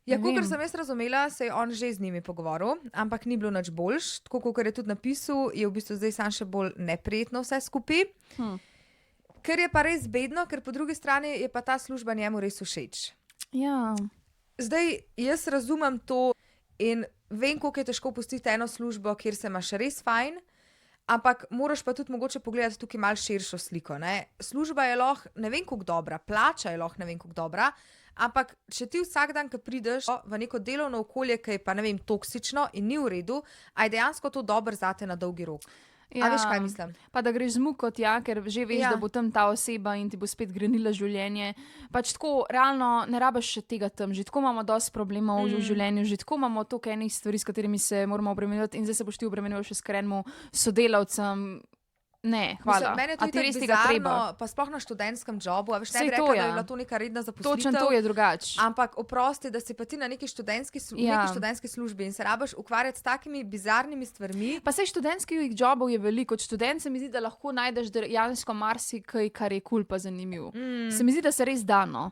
Ja, kot sem jaz razumela, se je on že z njimi pogovoril, ampak ni bilo nič boljš. Tako kot je tudi napisal, je v bistvu zdaj sam še bolj neprijetno vse skupaj. Ker je pa res bedno, ker po drugi strani je pa ta služba njemu res všeč. Ja. Zdaj, jaz razumem to in vem, koliko je težko pustiti eno službo, kjer se imaš res fajn, ampak moraš pa tudi mogoče pogledati tukaj malo širšo sliko, ne. Služba je lahko ne vem koliko dobra, plača je lahko ne vem koliko dobra, ampak če ti vsak dan, ko prideš v neko delovno okolje, ki je pa, ne vem, toksično in ni v redu, a je dejansko to dobro zate na dolgi rok. A veš, kaj mislim? Pa da greš z muko tja, ker že veš, da bo tam ta oseba in ti bo spet grenila življenje. Pač tako, realno ne rabiš še tega tam. Že tako imamo dosti problemov v življenju, že tako imamo toliko enih stvari, s katerimi se moramo obremenjevati in zdaj se boš ti obremenjeval še s karenemu sodelavcem. Ne, hvala. Mislim, meni je to res bizarno, pa sploh na študentskem jobu, a veš, ne bi rekla, da je bila to neka redna zaposlitev. Točno to je drugače. Ampak oprosti, da si pa ti na neki študentski službi in se rabiš ukvarjati s takimi bizarnimi stvarmi. Pa saj študentskih jobov je veliko, kot študent se mi zdi, da lahko najdeš dejansko marsikaj, kar je kul pa zanimiv. Se mi zdi, da se res dano.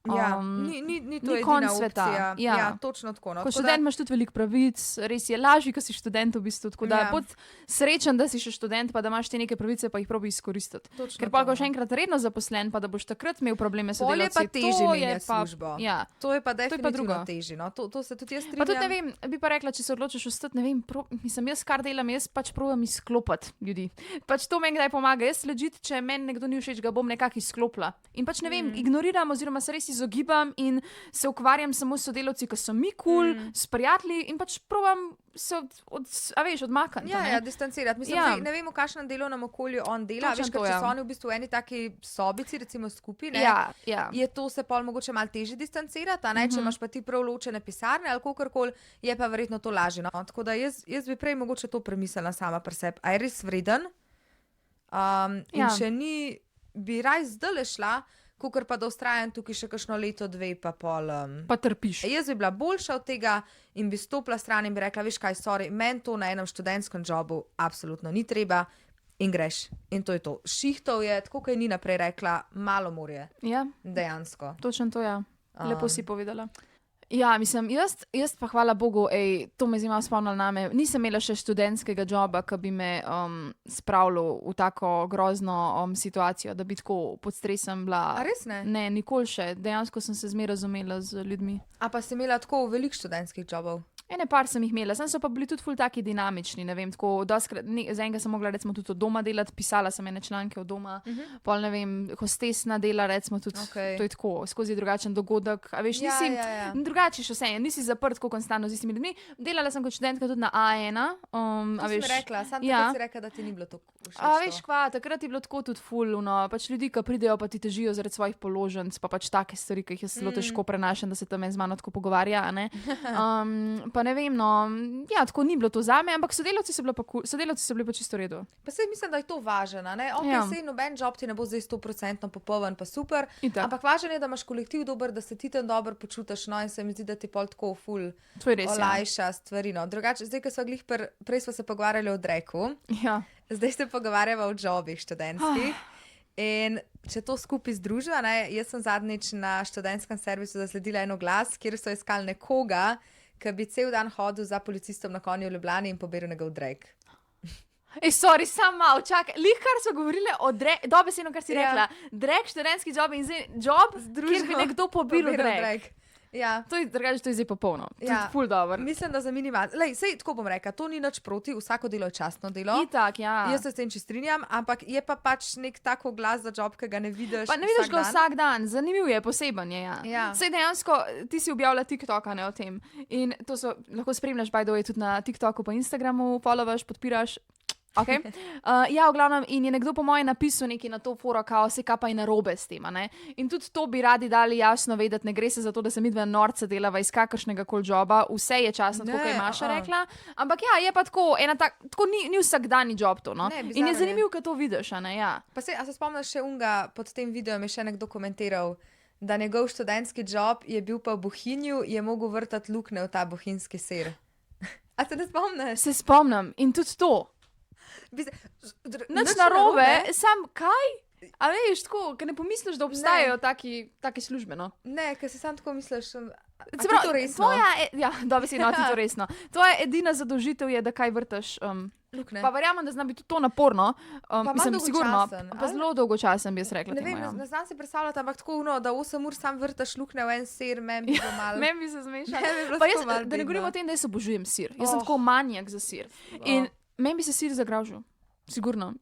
Ja, ni to edina opcija. Ja, točno tako. No. Kot študent imaš tudi veliko pravic, res je lažje, ko si študent v bistvu, tako da bod srečen, da si še študent, pa da imaš te neke pravice, pa jih probi izkoristiti. Ker pa, ko še enkrat redno zaposlen, pa da boš takrat imel probleme s sodelavci. Pol je pa težje menjati službo. Ja. To je pa definitivno težje. No. To se tudi jaz strinjam. Pa tudi ne vem, bi pa rekla, če se odločiš ostati, ne vem, mislim, jaz kar delam, jaz pač probam izklopiti ljudi. Pač to meni kdaj pomaga. Jaz ležit, če meni nekdo ni všeč, ga bom nekako izklopila. In pač ne vem, ignoriram oziroma se res izogibam in se ukvarjam samo s sodelavci, ki so mi kul, s prijatelji in pač probam se odmakniti. Ja, distancirati. Mislim, ne vem, v kakšnem delovnem okolju on dela. Veš, če so oni v bistvu eni taki sobici, recimo skupaj, je to se pol mogoče malo težje distancirati, a ne, če imaš pa ti prav ločene pisarne ali kakorkoli, je pa verjetno to lažje. No? Tako da jaz bi prej mogoče to premislila sama pri sebi. A je res vreden? In če ni, bi raj zdaj šla, kakor pa da ustrajam tukaj še kakšno leto, dve, pa pol. Pa trpiš. Jaz bi bila boljša od tega in bi stopila stran in bi rekla, veš kaj, sorry, meni to na enem študentskem jobu absolutno ni treba in greš. In to je to. Šihtov je, tako kot je Nina prej rekla, malo morje. Ja. Dejansko. Točno to je. Lepo si povedala. Ja, mislim, jaz pa hvala Bogu, to me zima spomnilo name. Nisem imela še študentskega joba, ki bi me spravljal v tako grozno situacijo, da bi tako pod stresom bila. A res ne? Ne, nikoli še. Dejansko sem se zmeraj razumela z ljudmi. A pa si imela tako veliko študentskih jobov? Ene par sem jih imela, sem so pa bili tudi ful taki dinamični, ne vem, tako doskrat, za enega sem mogla recimo tudi od doma delati, pisala sem ene članke od doma, pol ne vem, hostesna dela recimo tudi, to je tako, skozi drugačen dogodek, a veš, drugače še vse, nisi zaprt tako konstantno z istimi ljudmi, delala sem kot študentka tudi na A1, to si mi rekla, sam takrat si rekla, da ti ni bilo tako všeč. A veš kva, takrat je bilo tako tudi ful, pač ljudi, ki pridejo pa ti težijo zaradi svojih položnic, pa pač take stvari, ki jih jaz zelo težko prenašam, da se tam z mano tako pogovarja, a ne. Pa ne vem, ja, tako ni bilo to zame, ampak sodelavci so bili pa čisto v redu. Pa sej mislim, da je to važno, ne? Sej noben job ti ne bo zdaj 100% popoln, pa super, ampak važno je, da imaš kolektiv dober, da se ti tam dobro počutiš, no, in se mi zdi, da ti pol tako ful olajša stvari, no. Drugače, zdaj, ko sva prej sva se pogovarjali o Dreku, Zdaj se pogovarjava o jobih študentskih. In če to skupaj združiva, jaz sem zadnjič na študentskem servisu zasledila en oglas, kjer so iskali nekoga, ki bi cel dan hodil za policistom na konju v Ljubljani in pobiral njegov drag. Sorry, sam malo, čakaj. Kar so govorili o dobesedno, kar si rekla. Drag, študentski job in zdaj job, kjer bi nekdo pobiral drag. Ja. To je zdaj popolno. To je ful dobro. Mislim, da za minimalno. Sej, tako bom rekla, to ni nič proti, vsako delo je častno delo. Itak, ja. Jaz se s tem strinjam, ampak je pa pač nek tako glas za job, ki ga ne vidiš. Pa ne vidiš ga vsak dan, zanimiv je, poseben je. Ja. Sej dejansko, ti si objavila TikToka o tem. In to lahko spremljaš, by the way, tudi na TikToku, pa Instagramu, followaš, podpiraš. Okay. Ja, v glavnem, in je nekdo po mojem napisal nekaj na to foro, kao se kaj pa je narobe s tem. In tudi to bi radi dali jasno vedeti, ne gre se za to, da se midva norce delava iz kakršnega kol joba, vse je časno, tako kot je Maša rekla. Ampak ja, je pa tako, tako ni vsakdanji job to. No? In je zanimivo, kad to vidiš. Ja. Pa se spomniš še unga, pod tem videom je še nekdo komentiral, da njegov študentski job je bil pa v Bohinju, je mogel vrtati lukne v ta bohinjski sir. A se ne spomniš? Se spomnim in tudi to. Nič narobe, sam kaj? A veš, tako, ker ne pomisliš, da obstajajo take službe, no? Ne, ker si sam tako misliš, a ti to resno? Ja, dobesedno, ti to resno. Tvoja edina zadolžitev je, da kaj vrtaš. Lukne. Pa verjamem, da zna biti to naporno. Mislim, sigurno, pa zelo dolgočasen bi jaz rekla. Ne vem, ne znam si predstavljati, ampak tako, da 8 ur sam vrtaš lukne v en sir, meni bi bilo malo. Meni bi se zmešalo. Pa jaz, da ne govorim o tem, da jaz obožujem sir. Jaz sem tako manijak za sir. In meni bi se sir zagraužil. Sigurno.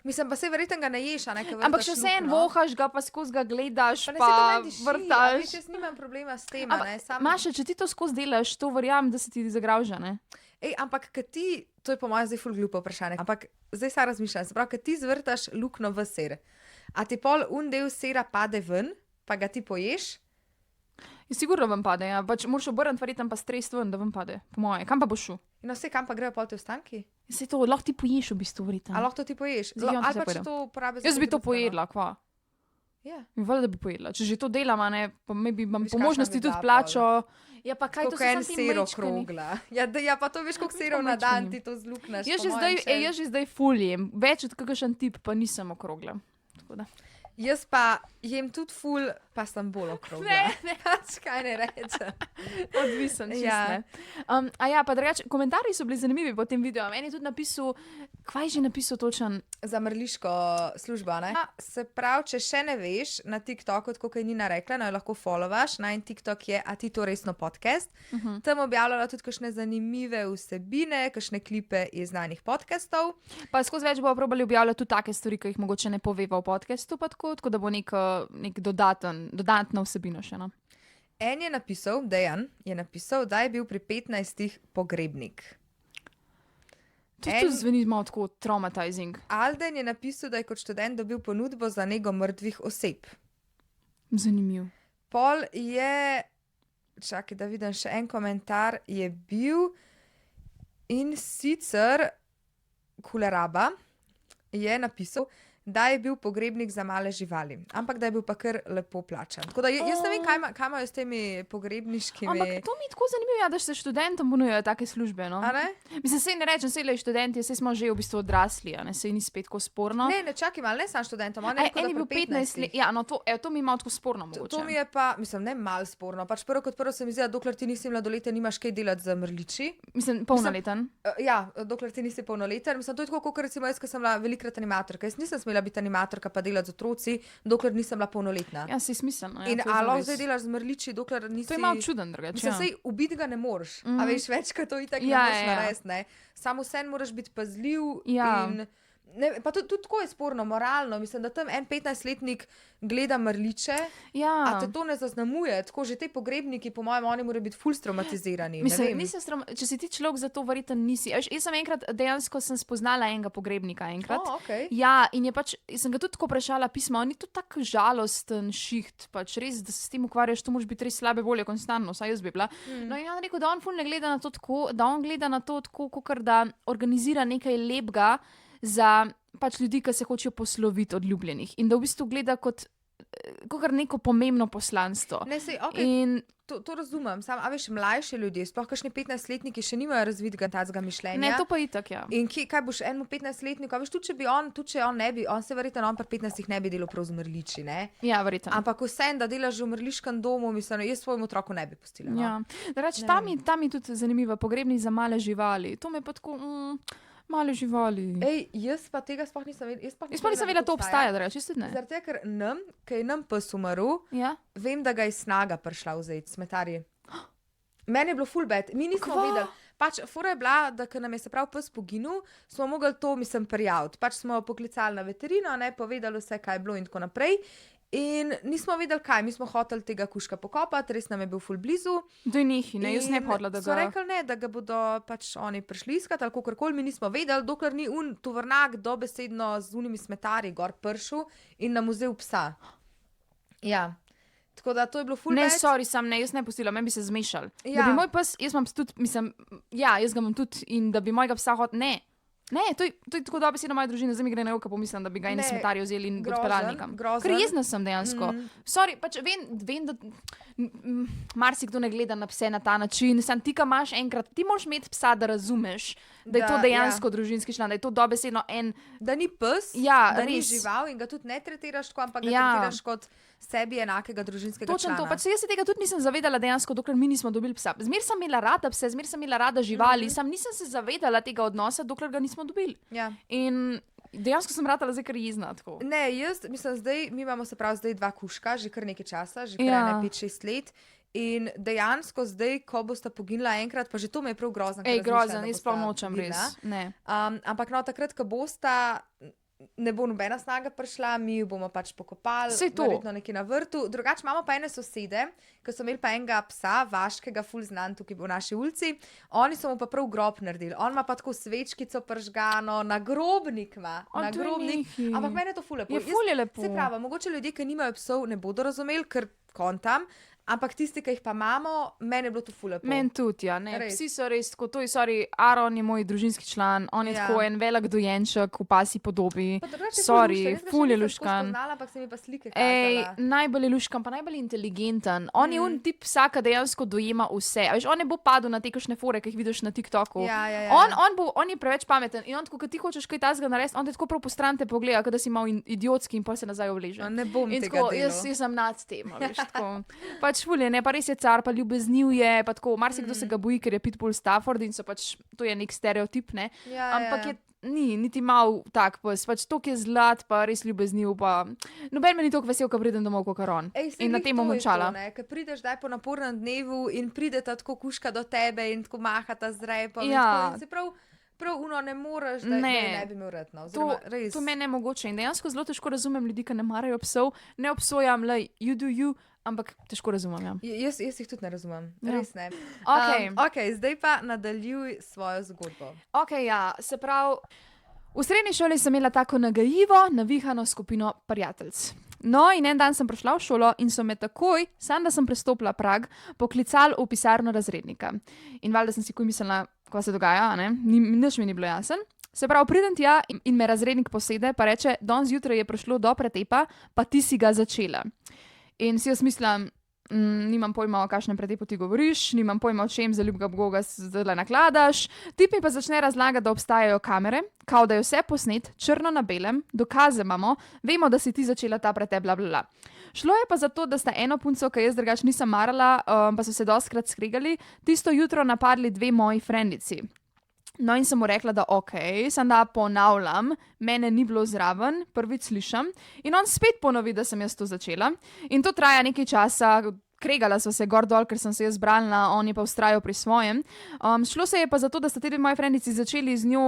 Mislim, pa se verjetno ga ne ješ, a ne? Ampak še vse en vohaš ga, pa skozi ga gledaš, pa vrtaš. Jaz nimam problema s tem, ne? Maša, če ti to skozi delaš, to verjamem, da se ti zagrauža, ne? Ampak, kad ti, to je po mojem zdaj ful glupo vprašanje, ampak zdaj sa razmišljam, se pravi, kad ti zvrtaš lukno v sir, a ti pol del sira pade ven, pa ga ti poješ? Sigurno vam pade, ja. Pač moraš obrniti verjetno pa strest ven, da vam pade, po moje. Kam pa boš šel? No, vse kam pa grejo pol te ostanki? Se to lahko ti poješ v bistvu, verjetno. A lahko to ti poješ? Ali pa če to uporabiš za... Jaz bi to pojedla, kva? Ja. Valjda, da bi pojedla. Če že to delam, ne, pa bi vam po možnosti tudi plačo. Ja, pa kaj to so en sir okrogla. Ja, pa to veš, koliko sirov na dan ti to zlukneš. Jaz že zdaj fuljem. Več od kakšen tip pa nisem okrogla. Tako da. Jaz pa jem tudi ful, pa sem bolj okrogla. Ne. Kaj ne reče. Odvisen, čist, Ja. ne. A ja, pa drugače, komentarji so bili zanimivi po tem videu. En je tudi napisal, kaj je že napisal točen? Za mrliško službo, ne? Se pravi, če še ne veš, na TikToku, tako kaj Nina rekla, no jo lahko followaš, najin TikTok je A ti to resno podcast. Tam objavljala tudi kakšne zanimive vsebine, kakšne klipe iz znanih podcastov. Pa skozi več bomo probali objavljati tudi take stvari, ki jih mogoče ne poveva v podcastu, pa tako da bo nek dodatna vsebina še, no. En je napisal, Dejan je napisal, da je bil pri 15 pogrebnik. To tudi zveni malo tako traumatizing. Alden je napisal, da je kot študent dobil ponudbo za nego mrtvih oseb. Zanimiv. Pol je, čakaj, da vidim še en komentar, je bil in sicer Kuleraba je napisal, da je bil pogrebnik za male živali, ampak da je bil pa kar lepo plačan. Tako da jaz ne vem, kaj imajo s temi pogrebniškimi... Ampak to mi je tako zanimivo, ja, da se študentom ponujajo take službe, no. A ne? Mislim, sej ne rečem, sej le študenti, sej smo že v bistvu odrasli, a ne, sej ni spet tako sporno. Ne, čakaj malo, ne sam študentom, on je rekel, En je bil 15 let, ja, no to mi je malo tako sporno mogoče. To mi je pa, mislim, ne malo sporno, pač prvo kot prvo se mi zdi, da dokler ti nisi mladoleten, nimaš kaj delati za mrliči. Mislim, polnoleten. Ja, dokler ti nisi polnoleten. Mislim, to je tako, kot recimo jaz, ko sem bila velikrat animatorka. Jaz nisem smela biti animatorka pa delati z otroci, dokler nisem bila polnoletna. Ja, si smiselno. Ja, in lahko zdaj delaš z mrliči, dokler nisi... To je malo čuden drugače. Mislim, sej ubiti ga ne moreš. A veš, večkrat to itak ne moreš narediti, ne. Samo vsem moraš biti pazljiv in... Ne, pa tudi tako je sporno, moralno. Mislim, da tam en 15-letnik gleda mrliče, a te to ne zaznamuje. Tako že te pogrebniki, po mojem, oni morajo biti ful traumatizirani. Mislim, če si ti človek, za to verjetno nisi. Jaz sem enkrat, dejansko sem spoznala enega pogrebnika enkrat. Okay. Ja, in je pač, sem ga tudi tako vprašala pismo, on je tudi tak žalosten šiht, pač res, da se s tem ukvarjaš, to moraš biti res slabe volje konstantno, saj jaz bi bila. No in on rekel, da on ful ne gleda na to tako, da on gleda na to tako, kakor da organizira nekaj lepega za pač ljudi, ki se hočejo posloviti od ljubljenih. In da v bistvu gleda kot kakor neko pomembno poslanstvo. Ne, sej, okay. In To razumem, sam, a veš, mlajši ljudje, sploh kakšni 15-letniki še nimajo razvitega tazga mišljenja. ne, to pa itak, ja. In kaj boš enemu 15-letniku, a veš, tudi če on ne bi, on se verjetno on pri 15 ne bi delal prav z mrliči, ne? Ja, verjetno. Ampak vsem, da delaš v mrliškem domu, mislim, jaz svojemu otroku ne bi pustila. No? Ja. Tam je tudi zanimivo, pogrebni za male živali. To me pa tako, male živali. Ej, jaz pa tega sploh nisem vedela. Jaz pa nisem vedela, da to obstaja, da reči, ne. Zaradi tega, ker ker je nam pes umrl, Ja? vem, da ga je snaga prišla vzeti, smetarji. Meni je bilo full bad, mi nismo Kva? vedeli. Pač, fora je bila, da ker nam je se prav pes poginil, smo mogli to, prijaviti. Pač smo poklicali na veterino, ne, povedali vse, kaj je bilo in tako naprej. In nismo vedeli, kaj, mi smo hoteli tega kužka pokopati, res nam je bil full blizu. Do njih, ne, jaz ne bi hodila, da So ga... rekli ne, da ga bodo pač oni prišli iskati ali kakorkoli, mi nismo vedeli, dokler ni tovornjak dobesedno z unimi smetarji gor pršel in nam vzel psa. Ja. Tako da to je bilo full Ne, bad. sorry, ne, jaz ne pustila, meni bi se zmešal. Ja. Da bi moj pes, jaz imam tudi, jaz ga imam tudi in da bi mojega psa Ne, to je tako dobesedno moja družina, zdaj mi gre na oko, pomislim, da bi ga eni Ne, smetarji vzeli in grozen, odpeljali nekam. grozen. Ker jezna sem dejansko. Sorry, pač vem, da marsikdo ne gleda na pse na ta način. Sam ti, ka imaš enkrat, ti moraš imeti psa, da razumeš, da je to dejansko družinski član, da je to dobesedno Da ni pes, Ja, da ni res. žival in ga tudi ne tretiraš tako, ampak ga Ja. tretiraš kot sebi enakega družinskega Točno člana. to, pač jaz se tega tudi nisem zavedala dejansko, dokler mi nismo dobili psa. Zmer sem imela rada pse, zmer sem imela rada živali, sam nisem se zavedala tega odnosa, dokler ga nismo dobili. Ja. In dejansko sem ratala zdaj kar jezna. Tako. Ne, jaz mislim, zdaj, mi imamo se prav zdaj 2 kužka, že kar nekaj časa, že kar Ja. 5-6 let. In dejansko zdaj, ko bosta poginila enkrat, pa že to mi je prav grozno. ker Ej, razmišljam, grozen, da jaz bosta pa nočem poginila. res. Ne. Ampak no, takrat, ko bosta, ne bo nobena snaga prišla, mi jo bomo pač pokopali, Saj to. verjetno nekje na vrtu. Drugače imamo pa ene sosede, ki so imeli pa enega psa, vaškega, ful znan tukaj v naši ulici. Oni so mu pa prav grob naredili. On ima pa tako svečkico pržgano, nagrobnik ima. A, to je Nagrobnik. nekaj. Ampak meni je to ful lepo. Je ful je lepo. Se pravi, mogoče ljudje, ki nimajo psov, ne bodo razumeli, ker kontam. Ampak tisti, ki jih pa imamo, meni je bilo to ful lepo. Meni tudi, ja. Ne. Res. Psi so res tako, to je, sorry, Aaron je moj družinski član, on je Ja. tako en velik dojenček v pasi podobi. Pa drugače je ful Sorry, lušten. Jaz ga še ful je nisem tako luškan. spoznala, ampak se mi pa slike Ej, kazala. najbolj je luškan, pa najbolj inteligenten. On je un tip psa, ki dejansko dojema vse. A veš, on ne bo padel na te kakšne fore, ki jih vidiš na TikToku. Ja, ja, ja. On je preveč pameten in on, ko ti hočeš kaj tasga narediti, on te tako prav po stran te pogleda, kot da si mal idiotski in pa se nazaj obleže. No, ne bom In tega tako, delal. jaz sem nad tem, a veš, tako. Pač ful je, ne, pa res je car, pa ljubezniv je, pa tako, marsikdo se ga boji, ker je Pitbull Stafford in so pač, to je nek stereotip, ne. Ja, Ampak ja. ni, niti mal tak pes, pač tok je zlat, pa res ljubezniv, pa noben me ni toliko vesel, ko pridem domov, kot on. Ej, saj In na glih tem to bom je končala. to, ne, Ker prideš daj po napornem dnevu in prideta tako kuška do tebe in tako mahata z repom. Ja. In tako, in se prav uno ne moreš, da ne bi imel rad. No. Oziroma, res. To meni je nemogoče in dejansko zelo težko razumem ljudi, ki ne marajo psov, ne obsojam, le you do you, ampak težko razumem. Ja. Jaz jih tudi ne razumem, Ja. res ne. Okej. Okay, zdaj pa nadaljuj svojo zgodbo. Ok, ja, se pravi, v srednji šoli sem imela tako nagajivo, navihano skupino prijateljic. No, in en dan sem prišla v šolo in so me takoj, sam da sem prestopila prag, poklicali v pisarno razrednika. In valjda sem si ko mislila, kaj se dogaja, ne? Nič mi ni bilo jasen. Se pravi, pridem tja in me razrednik posede, pa reče, danes zjutraj je prišlo do pretepa, pa ti si ga začela. In si jaz mislim, nimam pojma, o kakšnem pretepu ti govoriš, nimam pojma, o čem za ljubega boga zdaj nakladaš. Tip mi pa začne razlagati, da obstajajo kamere, kao da je vse posnet, črno na belem, dokaze imamo, vemo, da si ti začela ta pretep, bla, bla, bla. Šlo je pa za to, da sta eno punco, ki jaz drugače nisem marala, pa so se dostkrat skregali, tisto jutro napadli 2 moji frendici. No, in sem mu rekla, da ok, sem da ponavljam, mene ni bilo zraven, prvič slišim. In on spet ponovi, da sem jaz to začela. In to traja nekaj časa, kregala so se gor dol, ker sem se jaz brala, on je pa vztrajal pri svojem. Šlo se je pa za to, da sta te 2 moji frendici začeli z njo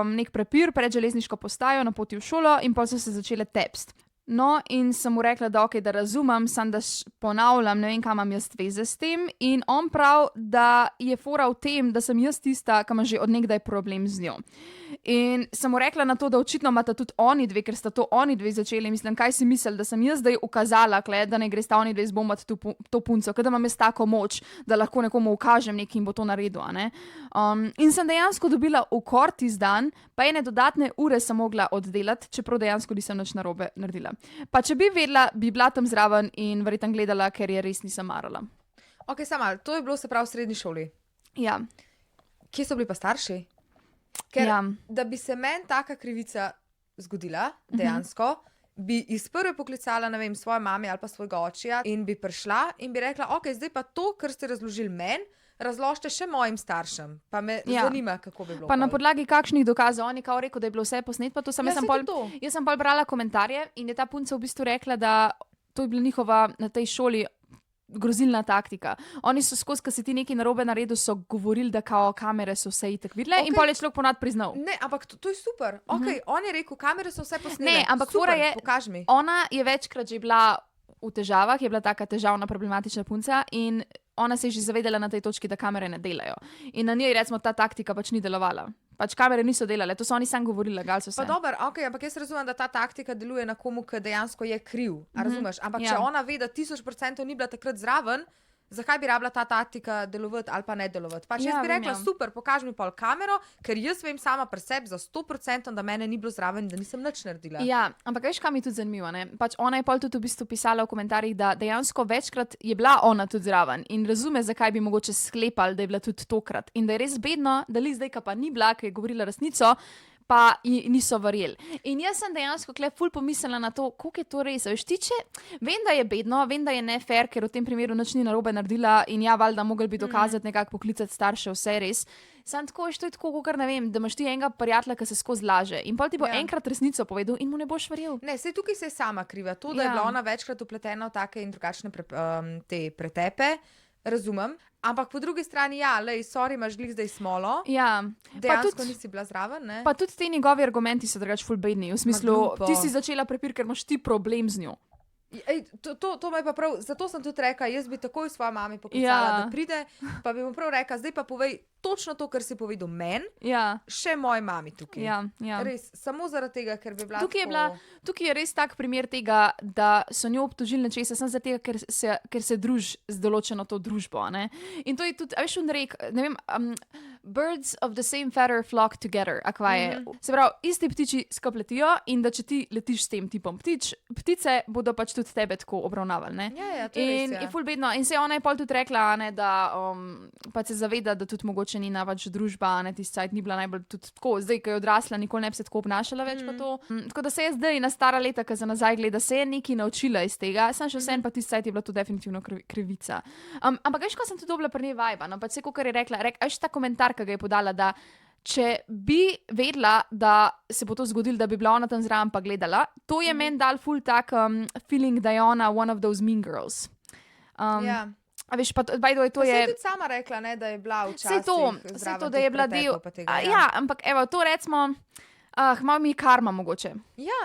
nek prepir pred železniško postajo na poti v šolo in pa so se začele tepst. No, in sem mu rekla, da ok, da razumem, sem da ponavljam, ne vem, kam imam jaz veze s tem. In on prav, da je fora v tem, da sem jaz tista, ki ima že od nekdaj problem z njo. In sem mu rekla na to, da očitno imata tudi oni dve, ker sta to oni dve začeli. Mislim, kaj si mislil, da sem jaz zdaj ukazala, da ne gre sta oni dve zbombati to punco, ker da imam jaz tako moč, da lahko nekomu ukažem nekaj in bo to naredil. In sem dejansko dobila ukor tisti dan, pa ene dodatne ure sem mogla oddelati, čeprav dejansko nisem nič narobe naredila. Pa če bi vedela, bi bila tam zraven in verjetno gledala, ker je res nisem marala. Ok, samo to je bilo se pravi v srednji šoli. Ja. Kje so bili pa starši? Ker, Ja. da bi se meni taka krivica zgodila, dejansko, bi iz prve poklicala, ne vem, svojo mami ali pa svojega očija in bi prišla in bi rekla, ok, zdaj pa to, kar ste razložili meni, razložite še mojim staršem. Pa me zanima, kako bi bilo. Pa na podlagi kakšnih dokazov, on je kao rekel, da je bilo vse posnet, pa to sem, Ja, jaz sem saj pol, to to. jaz sem pol brala komentarje in je ta punca v bistvu rekla, da to je bila njihova na tej šoli grozilna taktika. Oni so skozi, ko si ti nekaj narobe naredil, so govorili, da kao kamere so vse itak videle in Okej. pol je človek ponad priznal. Ne, ampak to je super. Ok, on je rekel, kamere so vse posnele. Ne, ampak super, fora je- pokaž mi. Ona je večkrat že bila v težavah, je bila taka težavna, problematična punca in ona se je že zavedala na tej točki, da kamere ne delajo. In na njej, recimo, ta taktika pač ni delovala. Pač kamere niso delale, to so oni sam govorili, gal so se. Pa dobro, okay, ampak jaz razumem, da ta taktika deluje na komu, ki dejansko je kriv. A razumeš? Ampak če Ja. ona ve, da 1000% ni bila takrat zraven, zakaj bi rabila ta taktika delovati ali pa ne delovati? Pač Ja, jaz bi vem, rekla, ja. super, pokaži mi pol kamero, ker jaz vem sama pri sebi za 100%, da mene ni bilo zraven, da nisem nič naredila. Ja, ampak veš, kam je tudi zanimivo. Ne? Pač ona je pol tudi v bistvu pisala v komentarjih, da dejansko večkrat je bila ona tudi zraven in razume, zakaj bi mogoče sklepali, da je bila tudi tokrat. In da je res bedno, da li zdaj, pa ni bila, ker je govorila resnico. Pa ji niso verjeli. In jaz sem dejansko ful pomislila na to, koliko je to res. Veš, tiče, vem, da je bedno, vem, da je nefair, ker v tem primeru nič ni narobe naredila in ja, valjda mogli bi dokazati, nekako poklicati starše, vse res. Sam tako, veš, to je tako, kot ne vem, da imaš ti enega prijatelja, ki se skozi laže in pol ti bo Ja. enkrat resnico povedal in mu ne boš verjel. Ne, sej tukaj se je sama kriva. To, da je Ja. bila ona večkrat upletena v take in drugačne te pretepe, razumem. Ampak po drugi strani, ja, lej, sorry, imaš glih zdaj smolo. Ja, Dejansko nisi bila zraven, ne? pa tudi ti njegovi argumenti so drugače ful bedni. V smislu, glupo. ti si začela prepir, ker imaš ti problem z njo. Ej, to me je pa prav, zato sem tudi rekla, jaz bi takoj svojo mami poklicala, Ja. da pride, pa bi mu prav rekla, zdaj pa povej točno to, kar si povedal meni, Ja, še moji mami tukaj. ja. Res, samo zaradi tega, ker bi bila Tukaj je res tak primer tega, da so njo obtožili nečesa, samo zato, ker se druži z določeno to družbo. a Ne? In to je tudi, a veš, on rek, ne vem, birds of the same feather flock together. A kva je? Se pravi, isti ptiči skupaj letijo in da če ti letiš s tem tipom ptice bodo pač tudi tebe tako obravnavali. Ne? Ja, to je res, In ja. je ful bedno. In se ona je pol tudi rekla, a ne, da pač se zaveda, da tudi mogoče ni pač družba, a ne, tisti cajt ni bila najbolj tudi tako. Zdaj, ko je odrasla, nikoli ne bi se tako obnašala več pa to. Tako da se je zdaj na stara leta, ko za nazaj gleda, se je nekaj naučila iz tega. Sam še vsem pa tisti cajt je bila to definitivno krivica. Ampak veš, ko sem tudi dobila pri njej vibe, no, pač se, kot je rekla, veš ta komentar, ki ga je podala, da če bi vedela, da se bo to zgodilo, da bi bila ona tam zraven pa gledala, to je meni dal ful tak feeling, da je ona one of those mean girls. Ja. A veš, pa by the way, to Pa saj je... je tudi sama rekla, ne, da je bila včasih Vse to, zraven da je teh bila del. pretepov pa tega, Ja, ampak evo, to recimo, malo mi je karma mogoče. Ja,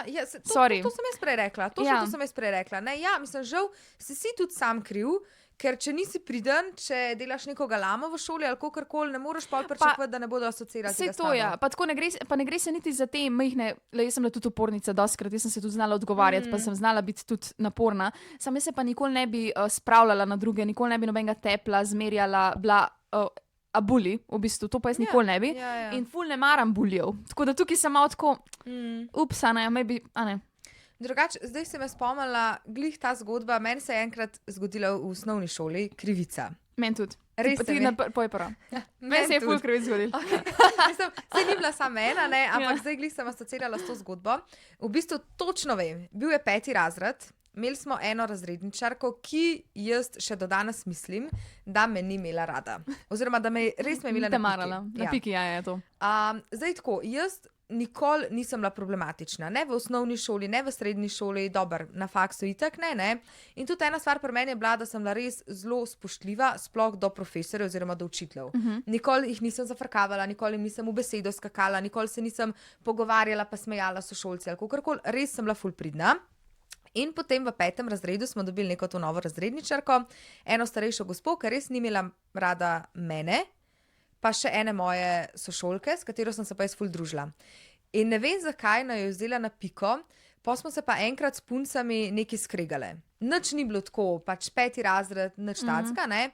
Sorry. to sem jaz prej rekla. To sem jaz prej rekla. Ne, ja, mislim, žal si tudi sam kriv, ker če nisi priden, če delaš neko galamo v šoli ali kakorkoli, ne moreš pa pričakovati, da ne bodo asociirali. Vse to je, pa tako ne gre se niti za te majhne, jaz sem bila tudi upornica doskrat, jaz sem se tudi znala odgovarjati, pa sem znala biti tudi naporna, sam jaz se pa nikoli ne bi spravljala na druge, nikoli ne bi nobenega tepla, zmerjala, bila abuli, v bistvu, to pa jaz nikoli ne bi. Ja. In ful ne maram buljev, tako da tukaj sem malo tako, ups, a ne, maybe, a ne. Drugače, zdaj se me spomnila, glih ta zgodba, meni se je enkrat zgodila v osnovni šoli krivica. Meni tudi. Res se mi. Poj prvo. Meni se je ful krivic zgodil. Mislim, saj ni bila sama ena, ne, ampak zdaj glih sem asociirala s to zgodbo. V bistvu točno vem, bil je 5. razred, imeli smo eno razredničarko, ki jaz še do danes mislim, da me ni imela rada. Oziroma, da me res me je imela Te na marala, piki. na piki, ja, je to. Zdaj tako, jaz nikoli nisem bila problematična, ne v osnovni šoli, ne v srednji šoli, dober, na faksu itak, ne. In tudi ena stvar pri meni je bila, da sem bila res zelo spoštljiva, sploh do profesorjev oziroma do učiteljev. Nikoli jih nisem zafrkavala, nikoli jim nisem v besedo skakala, nikoli se nisem pogovarjala pa smejala sošolci ali kakorkoli, res sem bila ful pridna. In potem v 5. razredu smo dobili neko to novo razredničarko, eno starejšo gospo, ki res ni imela rada mene, pa še ene moje sošolke, s katero sem se pa jaz ful družila. In ne vem, zakaj naj jo vzela na piko, pa smo se pa enkrat s puncami nekaj skregale. Nič ni bilo tako, pač 5. razred, nič tacka, ne.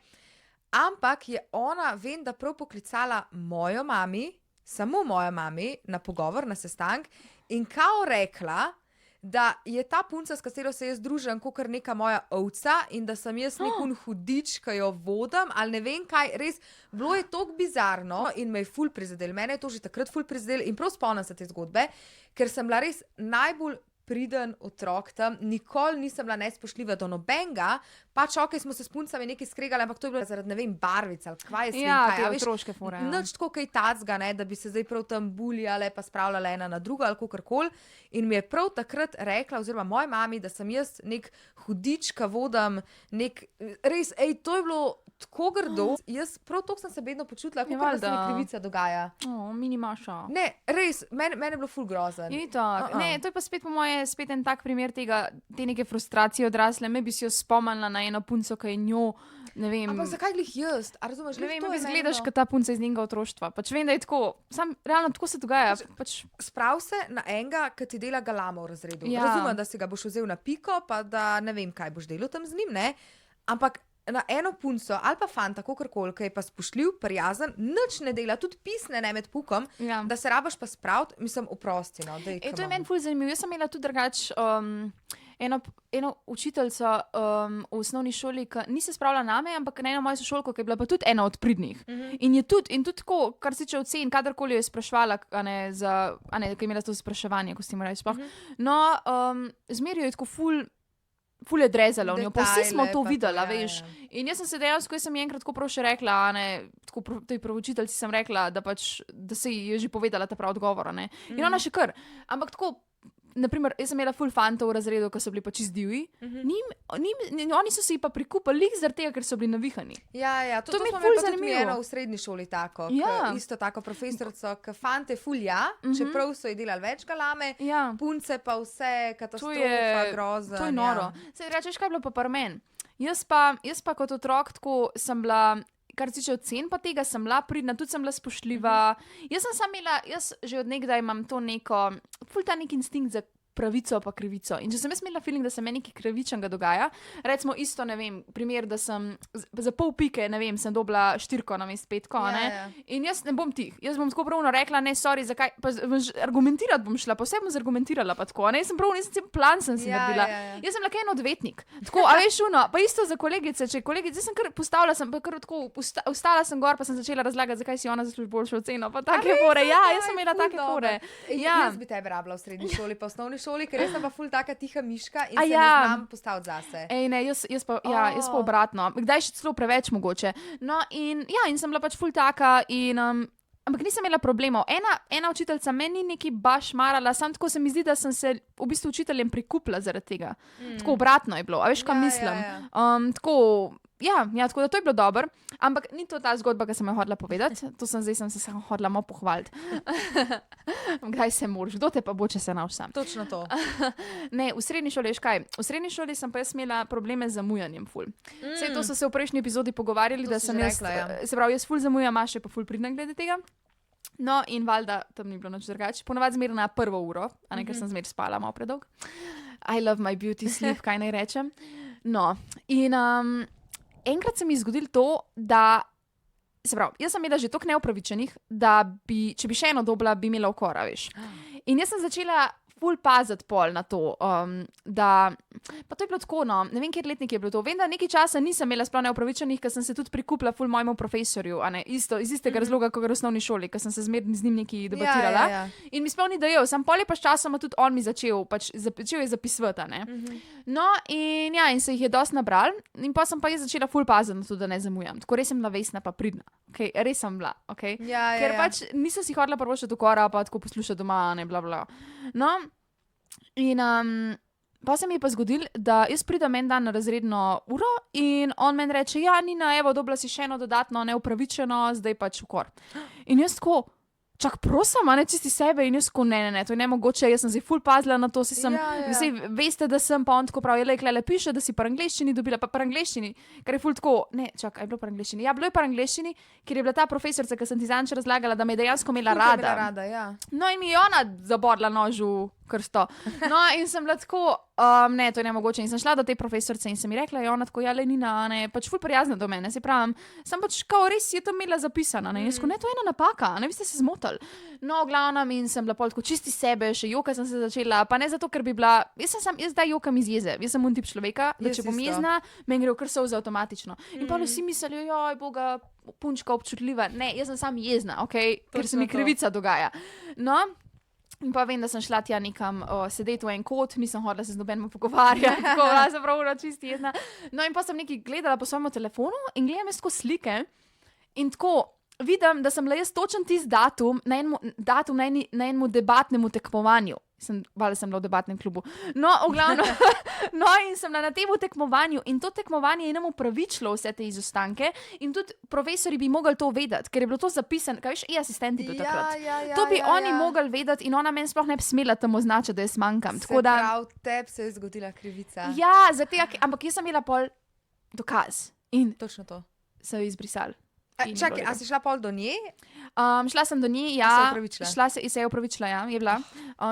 Ampak je ona, vem, da prav poklicala mojo mami, samo mojo mami, na pogovor, na sestank in kao rekla, da je ta punca, s katero se jaz družim, kakor neka moja ovca in da sem jaz nekun hudič, ki jo vodim, ali ne vem kaj, res, bilo je toliko bizarno in me je ful prizadel. Mene je to že takrat ful prizadel in prav spomnim se te zgodbe, ker sem bila res najbolj priden otrok tam, nikoli nisem bila nespoštljiva do nobenega, pač ok, smo se s puncami nekaj skregali, ampak to je bilo zaradi, ne vem, barvic ali kva je Ja, kaj, te a veš, otroške fore. Ja. nič tako kaj tacga, ne, da bi se zdaj prav tam buljale pa spravljale ena na drugo ali kakorkoli. In mi je prav takrat rekla, oziroma moji mami, da sem jaz nek hudič, ka vodim, nek, res, to je bilo tako grdo. Jaz prav toliko sem se bedno počutila, kot da se mi valjda. krivica dogaja. Mini Maša. Ne, res, mene je bilo ful grozen. Itak. Ne, to je pa spet po moje spet en tak primer tega, te neke frustracije odrasle. Me bi si jo spomnila na eno punco, ki je njo, ne vem. Ampak zakaj glih jaz? A razumeš, Ne glih vem, to me je zgledaš meni, kot ta punca iz njenega otroštva. Pač vem, da je tako, sam realno tako se dogaja. Pač, Sprav se na enega, ki ti dela galamo v razredu. Ja. Razumem, da si ga boš vzel na piko, pa da ne vem, kaj boš delal tam z njim, ne? Ampak na eno punco ali pa fanta, kakorkoli, ki je pa spoštljiv, prijazen, nič ne dela, tudi pisne ne med pukom, ja. da se rabaš pa spraviti, mislim, oprosti, no. Daj, To je meni ful zanimivo. Jaz sem imela tudi drugač eno učiteljico v osnovni šoli, ki ni se spravila name, ampak na eno mojo sošolko, ki je bila pa tudi ena od pridnih. In je tudi tako, kar se tiče ocen, kadarkoli jo je spraševala, ki je imela to spraševanje, ko si mu reči sploh. No, zmeraj jo je tako ful je drezala v njo, pa vsi smo Detajle, to pa to, videli, ja, veš. ja. In jaz sem se dejansko, jaz sem ji enkrat tako prav še rekla, tako tej pravočiteljici sem rekla, da pač, da se ji je že povedala ta prav odgovor, ne. In ona še kar, ampak tako, naprimer, jaz sem imela ful fantov v razredu, ki so bili pač divji, oni so se ji pa prikupili lih zaradi tega, ker so bili navihani. Ja, to mi je smo ful imeli pa tudi mi zanimivo. eno v srednji šoli tako, Ja. isto tako profesorico, ki fante ful ja, čeprav so ji delali več galame, Ja. punce pa vse, katastrofa, je- groza. To je noro. Se rečeš, kaj je bilo pa pri meni? Jaz pa kot otrok tako sem bila, kar se tiče ocen pa tega, sem bila pridna, tudi sem bila spoštljiva. Jaz sem sama imela, jaz že od nekdaj imam to neko, ful ta nek instinkt za pravico pa krivico. In če sem jaz imela feeling, da se meni nekaj krivičnega dogaja, recimo isto, ne vem, primer, da sem za pol pike, ne vem, sem dobila 4 namesto 5, ne. Ja. In jaz ne bom tih, jaz bom tako pravno rekla, ne, sorry, zakaj, pa argumentirati bom šla, pa vse bom zargumentirala pa tako, ne, jaz sem prav, nisem cel plan sem si Ja, naredila. ja. Jaz sem lahko en odvetnik, tako, a veš, pa isto za kolegice, če kolegice, jaz sem kar postavila, sem pa kar tako, ustala sem gor, pa sem začela razlagati, zakaj si ona zasluži boljšo oceno, pa take fore, ja, jaz sem imela take fore. Ja. Jaz bi tebe rabila v srednji šoli, pa v osnovni šoli, ker jaz sem pa ful taka tiha miška in A se ja. ne znam postaviti zase. Ej, ne, jaz pa obratno, kdaj še celo preveč mogoče. No, in sem bila pač ful taka in ampak nisem imela problemov. Ena učiteljica meni ni neki baš marala, samo tako se mi zdi, da sem se v bistvu učiteljem prikupila zaradi tega. Tako obratno je bilo, a veš, kaj Ja, mislim. ja. Tako, tako da to je bilo dobro, ampak ni to ta zgodba, ki sem jo hodila povedati, to sem se samo hodila malo pohvaliti. Kdaj se moraš, kdo te pa bo, če se nauč sam. Točno to. Ne, v srednji šoli, veš kaj, v srednji šoli sem pa jaz imela probleme z zamujanjem ful. Sej to so se v prejšnji epizodi pogovarjali, To da si sem že jaz, rekla, ja. se pravi, jaz ful zamujam, Maša je pa ful pridna glede tega. No, in valjda tam ni bilo nič drugače. Ponavadi zmeraj na 1. uro, a ne, ker sem zmeraj spala malo predolgo. I love my beauty sleep, kaj naj rečem. No, in enkrat se mi je zgodilo to, da, se pravi, jaz sem imela že toliko neupravičenih, da bi, če bi še eno dobila, bi imela okora, veš. In jaz sem začela ful paziti pol na to, da, pa to je bilo tako, no, ne vem, kjer letnik je bilo to, vem, da nekaj časa nisem imela sploh neupravičenih, ker sem se tudi prikupila ful mojemu profesorju, a ne, isto, iz istega razloga, kot v osnovni šoli, ker sem se zmeraj z njim nekaj debatirala. Ja. In mi sploh ni dajal, sam pol je pa sčasoma tudi on mi začel je zapisovati, ne. No, in ja, in se jih je dosti nabral, in pa sem pa jaz začela ful paziti na to, da ne zamujam. Tako res sem bila vestna pa pridna, okay? Res sem bila, okay? Ja, Ker pač nisem si hodila prvošati okora, pa tako poslušati doma, ne, bla, bla. No, in pa se mi je pa zgodilo, da jaz pridem en dan na razredno uro in on meni reče, ja, Nina, evo, dobila si še eno dodatno neupravičeno, zdaj pač ukor. In jaz tako, čak prosim, a ne čisti sebe in jaz ko ne, to je nemogoče, jaz sem zdaj ful pazila na to, vsi veste, da sem pa on tako prav, le piše, da si pa angleščini dobila, pa angleščini, kar je ful tako, ne, čak, je bilo pa angleščini, ja, bilo je pa angleščini, ker je bila ta profesorica, ki sem ti zanč razlagala, da me je dejansko imela rada. Ja. No in mi je ona zaborila nož v krsto. No in sem bila tako, ne, to je nemogoče. In sem šla do te profesorice in sem mi rekla, je ona tako, ja, Lenina, ne, pač ful prijazna do mene, se pravim, sem pač kao res je to imela zapisana, ne, in jaz ko, ne, to je ena napaka, ne, vi ste se zmotili. No, glavnem in sem bila pol tako čisti sebe, še joka sem se začela, pa ne zato, ker bi bila, jaz zdaj jokam iz jeze, jaz sem tip človeka, da če bom jezna, meni gre v kar solze avtomatično. In pa vsi mislijo, joj, boga, punčka občutljiva, ne, jaz sem sam jezna, okej, ker se mi krivica dogaja. No, in pa vem, da sem šla tja nekam sedeti v en kot, nisem hodila se z nobenim pogovarjati, tako bila sem prav čisti jezna. No in pa sem nekaj gledala po svojem telefonu in gledam jaz tako slike in tako vidim, da sem bila jaz točen tisti datum na enemu debatnemu tekmovanju. Valjda sem bila v debatnem klubu. No, v glavnem, no in sem bila na tem tekmovanju in to tekmovanje je nam upravičilo vse te izostanke in tudi profesori bi mogli to vedeti, ker je bilo to zapisano, kaj veš, asistenti bil takrat. To bi oni mogli vedeti in ona meni sploh ne bi smela tam označiti, da jaz manjkam. Se prav, tebi se je zgodila krivica. Ja, ampak jaz sem imela pol dokaz in točno to. So jo izbrisali. Čakaj, a si šla pol do nje? Šla sem do nje, ja. Se je opravičila, ja, je bila.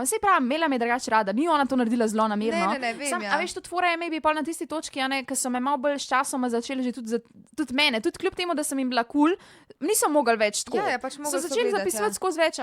Sej pravim, imela me drugače rada, ni ona to naredila zelo namerno. Ne, vem, ja. A veš, tudi fora je maybe pol na tisti točki, ker so me malo bolj s časoma začeli že tudi mene, tudi kljub temu, da sem jim bila cool, niso mogli več tako. Ja, pač so začeli zapisovati skozi več,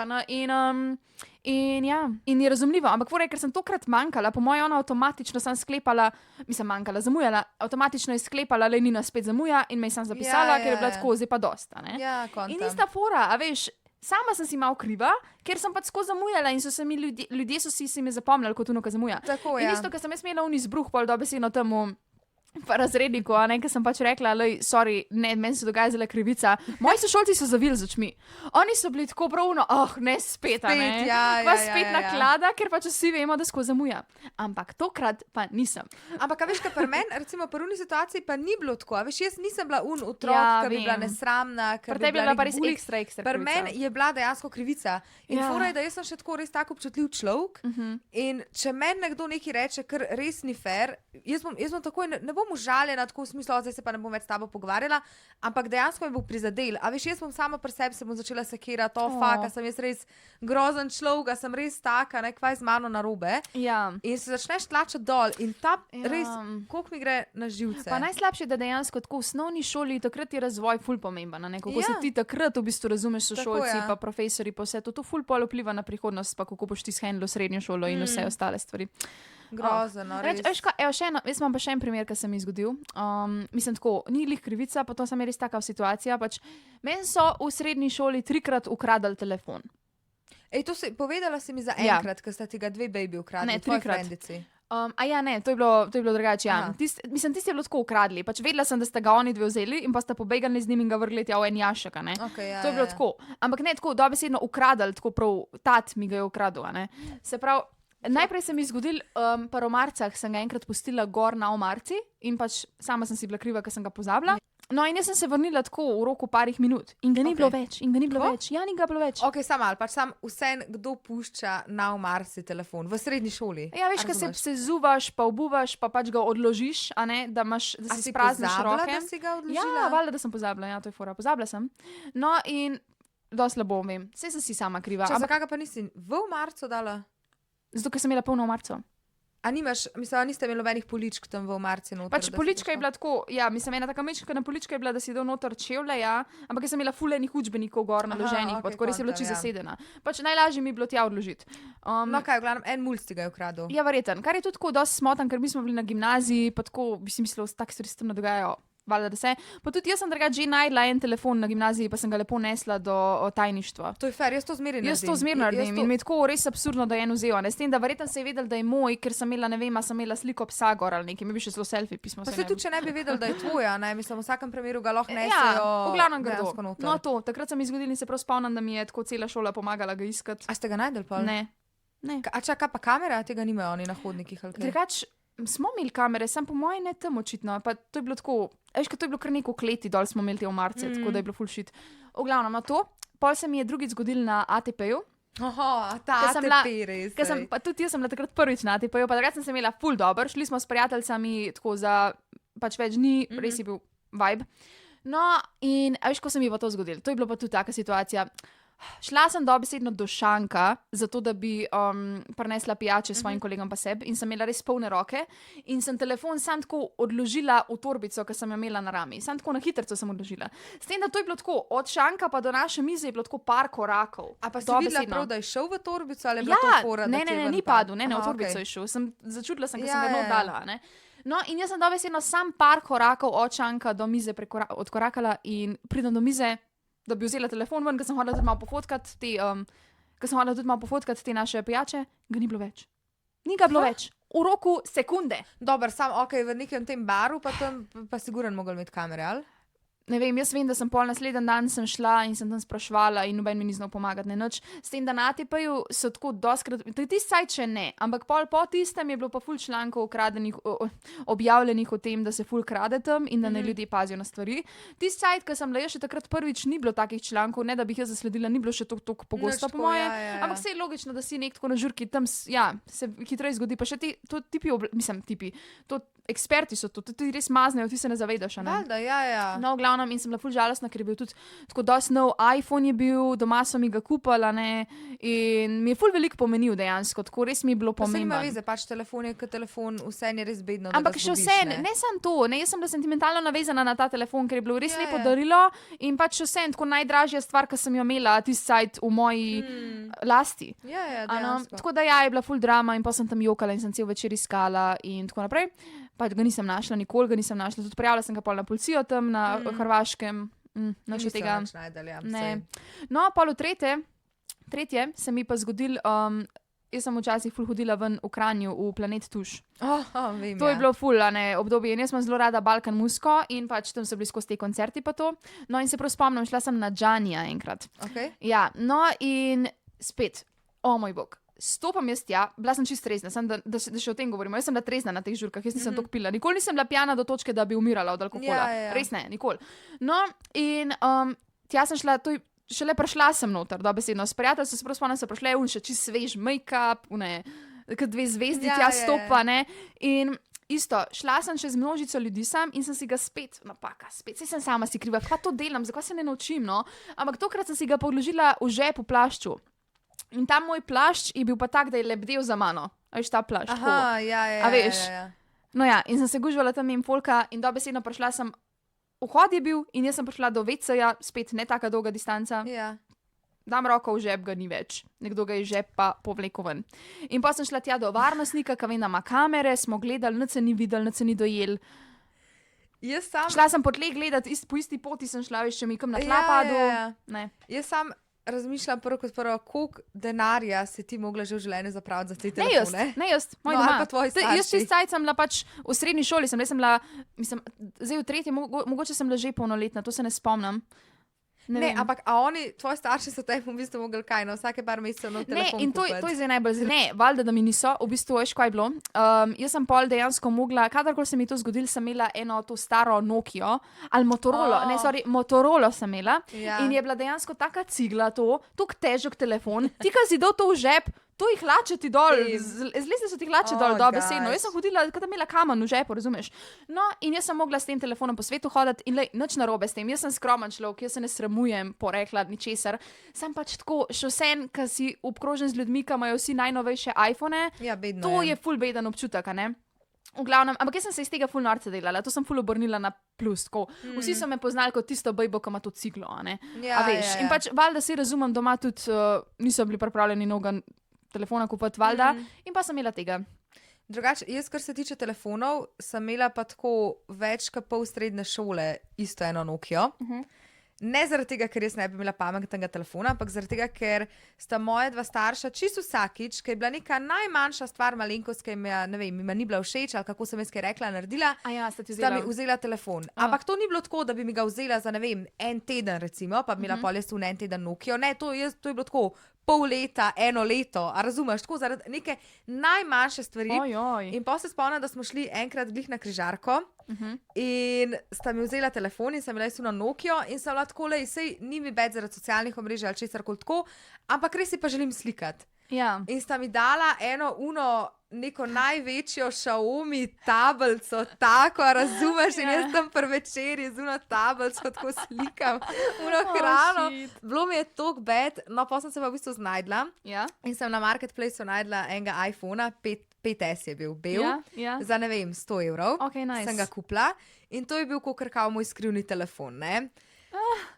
in je razumljivo, ampak fora je, ker sem tokrat manjkala, po moje ona avtomatično sem sklepala, zamujala, avtomatično je sklepala, Lenina spet zamuja in me je sam zapisala, ker je bila tako, zdaj pa dosta, ne. Ja, in ista fora, a veš, sama sem si malo kriva, ker sem pač skozi zamujala in so se mi ljudje so si me zapomnili kot uno, ki zamuja. Tako, in isto, ker sem jaz imela izbruh pol dobesedno temu razredniku, ker sem pač rekla, sorry, ne, meni se dogaja zelo krivica. Moji sošolci so zavili z očmi. Oni so bili tako pravno, ne spet, ne. Spet naklada, ker pač vsi vemo, da skozi zamuja. Ampak tokrat pa nisem. Ampak, a veš, kaj pri meni, recimo pri uni situaciji pa ni bilo tako. A veš, jaz nisem bila otrok, ki bi bila nesramna, ker bi bila pa res ekstra Pri meni je bila dejansko krivica. In fora je, da jaz sem še tako res tako občutljiv človek. In če meni nekdo nekaj reče, kar res ni fair, jaz bom takoj, ne bom užaljena, tako v smislu, zdaj se pa ne bom več s tabo pogovarjala, ampak dejansko me bo prizadel. A veš, jaz bom sama pri sebi se bom začela sekirati, faka, sem jaz res grozen človek, sem res taka, kvaj z mano narobe. Ja. In se začneš tlačati dol in ta res, koliko mi gre na živce. Pa najslabše je, da dejansko tako v osnovni šoli takrat je razvoj ful pomemben, kako se ti takrat v bistvu razumeš sošolci, pa profesori, pa vse to ful pol vpliva na prihodnost, pa kako boš ti shendlo srednjo šolo in vse ostale stvari. Grozno, res. Jaz imam pa še en primer, ki se mi zgodil. Mislim tako, ni glih krivica, pa to sem je res taka situacija. Meni so v srednji šoli 3-krat ukradali telefon. Povedala si mi za enkrat, ker sta ti ga 2 baby ukradli. Ne, 3-krat. Ne, to je bilo drugače. Ja. Tisti je bilo tako ukradli. Vedela sem, da sta ga oni 2 vzeli in pa sta pobegali z njim in ga vrgli v en jašek. Okay, to je bilo tako. Ampak ne tako, dobesedno ukradli, tako prav, tat mi ga je ukradel. Se pravi, najprej se mi zgodil, pa v Omarcah sem ga enkrat pustila gor na Omarci in pač sama sem si bila kriva, ker sem ga pozabila. No in jaz sem se vrnila tako v roku parih minut in ga ni bilo več. Ja, ni ga bilo več. Ok, sam vse, kdo pušča na Omarci telefon v srednji šoli. Ja, veš, kaj se zuvaš, pa obuvaš, pa pač ga odložiš, da si sprazniš roke. Da si ga odložila? Ja, valjda, da sem pozabila, ja, to je fora, pozabila sem. No in dosti slabo vem, saj sem si sama kriva. Če zakaj pa nisi v Omarcu dala? Zato, ker sem imela polno Omarco. A niste imeli nobenih poličk tam v Omarci noter? Pač polička je bila tako, ja, mislim, ena taka mečkana polička je bila, da si dal noter čevlje, ja, ampak jaz sem imela fulejnih učbenikov gor naloženih, tako res je bila čisto zasedena. Pač najlažje mi je bilo tja odložiti. No kaj, v glavnem, en mulj si ga je ukradel. Ja, verjeten, kar je tudi tako dosti smotan, ker mi smo bili na gimnaziji, pa tako bi si mislila, tak stvari se tam dogajajo. Valjda, da se. Pa tudi jaz sem drugače že najdla en telefon na gimnaziji, pa sem ga lepo nesla do tajništva. To je fair, jaz to zmeraj naredim. Jaz to zmeraj naredim in mi je tako res absurdno, da je en vzel. S tem, da verjetno se je vedel, da je moj, ker sem imela, ne vem, sem imela sliko psa gor ali nekaj, mi bi še zelo selfie pismo. Pa se tudi, če ne bi vedel, da je tvoja, mislim, v vsakem primeru ga lahko nesejo. Ja, v glavnem grdo. No to, takrat sem izgodila in se prav spomnim, da mi je tako cela šola pomagala ga iskati. A ste ga najdel pa? Ne. A čaka pa kamera, tega nimajo oni na hodnikih ali kaj? Drugač, smo imeli kamere, sem po moje ne tam očitno, pa to je bilo tako, veš, to je bilo kar neko kleti dol, smo imeli te Omarce, tako da je bilo ful shit. V glavnem, no to, pol se mi je drugič zgodil na ATP-ju. Oho, Ker sem bila- ATP res. Pa tudi jaz sem bila takrat prvič na ATP-ju, pa takrat sem se imela ful dobro, šli smo s prijateljicami tako za pač več dni, res je bil vibe. No, in a veš, ko se mi je pa to zgodilo, to je bila pa tudi taka situacija. Šla sem dobesedno do šanka, zato da bi prinesla pijače svojim kolegom pa sebi in sem imela res polne roke in sem telefon sam tako odložila v torbico, ki sem jo imela na rami. Sam tako na hitrico sem odložila. S tem, da to je bilo tako, od šanka pa do naše mize je bilo tako par korakov. A pa si videla Dobesedno. prav, da je šel v torbico ali je bila Ja, to fora? ne, da ti je ven ni padel, ne, v Aha, torbico okej. je šel. Začutila sem, ker Ja, sem ga ja, not dala, ne. No, in jaz sem dobesedno sam par korakov od šanka do mize odkorakala in pridem do mize, da bi vzela telefon ven, ker sem hodila tudi malo pofotkati te naše pijače, ga ni bilo več. Ni ga bilo več. V roku sekunde. Dober, sam v nekem tem baru, pa tam pa siguren mogel imeti kamere, ali? Ne vem, jaz vem, da sem pol naslednji dan sem šla in sem tam spraševala in noben mi ni znal pomagati, ne nič. S tem, da na ATP-ju so tako doskrat, tisti sajt še ne, ampak pol po tistem je bilo pa ful člankov ukradenih, objavljenih o tem, da se ful krade tam in da ne ljudje pazijo na stvari. Tisti sajt, ki sem bila jaz še takrat prvič, ni bilo takih člankov, ne da bi jih jaz zasledila, ni bilo še toliko pogosto, Nič po tako, moje. ja. Ampak se je logično, da si nek tako na žurki tam, se hitreje zgodi, pa še to eksperti so to, tudi res maznejo, ti se ne zavedaš, a ne? Valjda, ja. No, v glavnem, in sem bila ful žalostna, ker je bil tudi tako dosti nov iPhone je bil, doma so mi ga kupala, ne, in mi je ful veliko pomenil dejansko, tako res mi je bilo Pa se nima pomembno. veze, pač telefon je kot telefon, vse je res bedno. da Ampak ga še zgubiš, vse, ne samo to, ne, jaz sem bila sentimentalno navezana na ta telefon, ker je bilo res Ja, lepo ja. darilo in pač še vse, tako najdražja stvar, ki sem jo imela tisti sajt v moji lasti. Ja, A no, dejansko. tako da ja, je bila ful drama in pa sem tam jokala in sem cel večer iskala in tako naprej. Pač ga nisem našla, nikoli ga nisem našla. Tudi prijavila sem ga pol na policijo tam na Hrvaškem. Nič od tega. Nič najdel, ja, Ne. saj. No, pol v tretje se mi pa zgodil, jaz sem včasih ful hodila ven v Kranju, v Planet Tuš. Vem, To je bilo ful, a ne, obdobje in jaz sem zelo rada Balkan Musko in pač tam so bili skozi te koncerti pa to. No in se prav spomnim, šla sem na Džanija enkrat. Okay. Ja, no in spet, o moj bog. Stopam jaz tja, bila sem čist trezna, da še o tem govorimo. Jaz sem bila trezna na teh žurkah, jaz nisem toliko pila. Nikoli nisem bila pijana do točke, da bi umirala od alkohola. Ja. Res ne, nikoli. No, in tja sem šla, to je šele prišla sem noter, dobesedno. S prijatelji se prav spomnim, se prišla, še čist svež make-up, kot dve zvezdi tja stopa, ne. In isto, šla sem čez množico ljudi sam in sem si ga spet, spet sem sama si kriva, kva to delam, zakaj se ne naučim, no. Ampak tokrat sem si ga podložila v žep v plašču. In ta moj plašč je bil pa tak, da je lebdel za mano. A veš, ta plašč. Aha, ja. A veš? Ja. No ja, in sem se gužvala tam in folka in dobesedno prišla sem, vhod je bil in jaz sem prišla do WC-ja, spet ne taka dolga distanca. Ja. Dam roko v žep, ga ni več. Nekdo ga je žep pa povlekel ven. In pa sem šla tja do varnostnika, ki vem, da ima kamere, smo gledali, nič se ni videli, nič se ni dojel. Jaz sam... Šla sem po tleh gledati, po isti poti sem šla, veš, če mi kam na tla padlo. Ja. Ne. Jaz sam razmišljam prvo kot prvo, koliko denarja si ti mogla že v življenju zapraviti za te Ne jaz, telefone. ne jaz, moj No, ali doma. pa tvoji Jaz starši. čez cajt sem bila pač v srednji šoli, sem bila, mislim, zdaj v tretji, mogoče sem bila že polnoletna, to se ne spomnim. Ne, vem. ampak a oni, tvoji starši so tebi v bistvu mogli kaj, no vsake par mesecev nov Ne, telefon in to kupiti. je zdaj najbolj, ne, valjda, da mi niso, v bistvu, veš, kaj je bilo. Jaz sem pol dejansko mogla, kadarkoli se mi je to zgodilo, sem imela eno to staro Nokio ali Motorola, Motorola sem imela Ja. in je bila dejansko taka cigla to, tako težek telefon, ti ka si dal to v žep, to jih hlače ti dol, zlezli so ti hlače dol, dobesedno. Jaz sem hodila, kot da imela kamen v žepu, razumeš? No, in jaz sem mogla s tem telefonom po svetu hoditi in lej, nič narobe s tem. Jaz sem skromen človek, jaz se ne sramujem porekla ničesar. Sem pač tako šosen, ker si obkrožen z ljudmi, ki imajo vsi najnovejše iPhone. Ja, bedno To je ful beden občutek, a ne? V glavnem, ampak jaz sem se iz tega ful norce delala, to sem ful obrnila na plus. Tako. Vsi so me poznali kot tisto bejbo, ki ima to ciglo, a ne? Ja, A veš, ja. in pač valjda si razumem, doma tudi niso bili pripravljeni novega telefona kupiti, valjda, in pa sem imela tega. Drugače, jaz, kar se tiče telefonov, sem imela pa tako več kot pol srednje šole isto eno Nokio. Ne zaradi tega, ker jaz ne bi imela pametnega telefona, ampak zaradi tega, ker sta moja dva starša čisto vsakič, ker je bila neka najmanjša stvar, malenkost, ki jim je, ne vem, jima ni bila všeč ali kako sem jaz kaj rekla, naredila, A ja, sta ti sta mi vzela. vzela telefon. Ampak to ni bilo tako, da bi mi ga vzela za, ne vem, en teden recimo, pa bi imela pol jaz tu en teden Nokio. Ne, to je bilo tako. pol leta, 1 leto, a razumeš, tako zaradi neke najmanjše stvari. Ojoj. In pa se spomnim, da smo šli enkrat glih na križarko in sta mi vzela telefon in sem bila jaz na Nokio in sem bila tako, sej ni mi več zaradi socialnih omrežij ali česar koli tako, ampak res si pa želim slikati. Ja. In sta mi dala neko največjo Xiaomi tablico, tako, razumeš, in jaz tam prvi večer z uno tablico tako slikam, hrano. Bilo mi je toliko bed, no pa sem se pa v bistvu znajdla Ja. in sem na marketplaceu najdla enega iPhona, 5S je bil bel, Ja. za ne vem, 100 evrov. Ok, nice. Sem ga kupila in to je bil kao moj skrivni telefon, ne?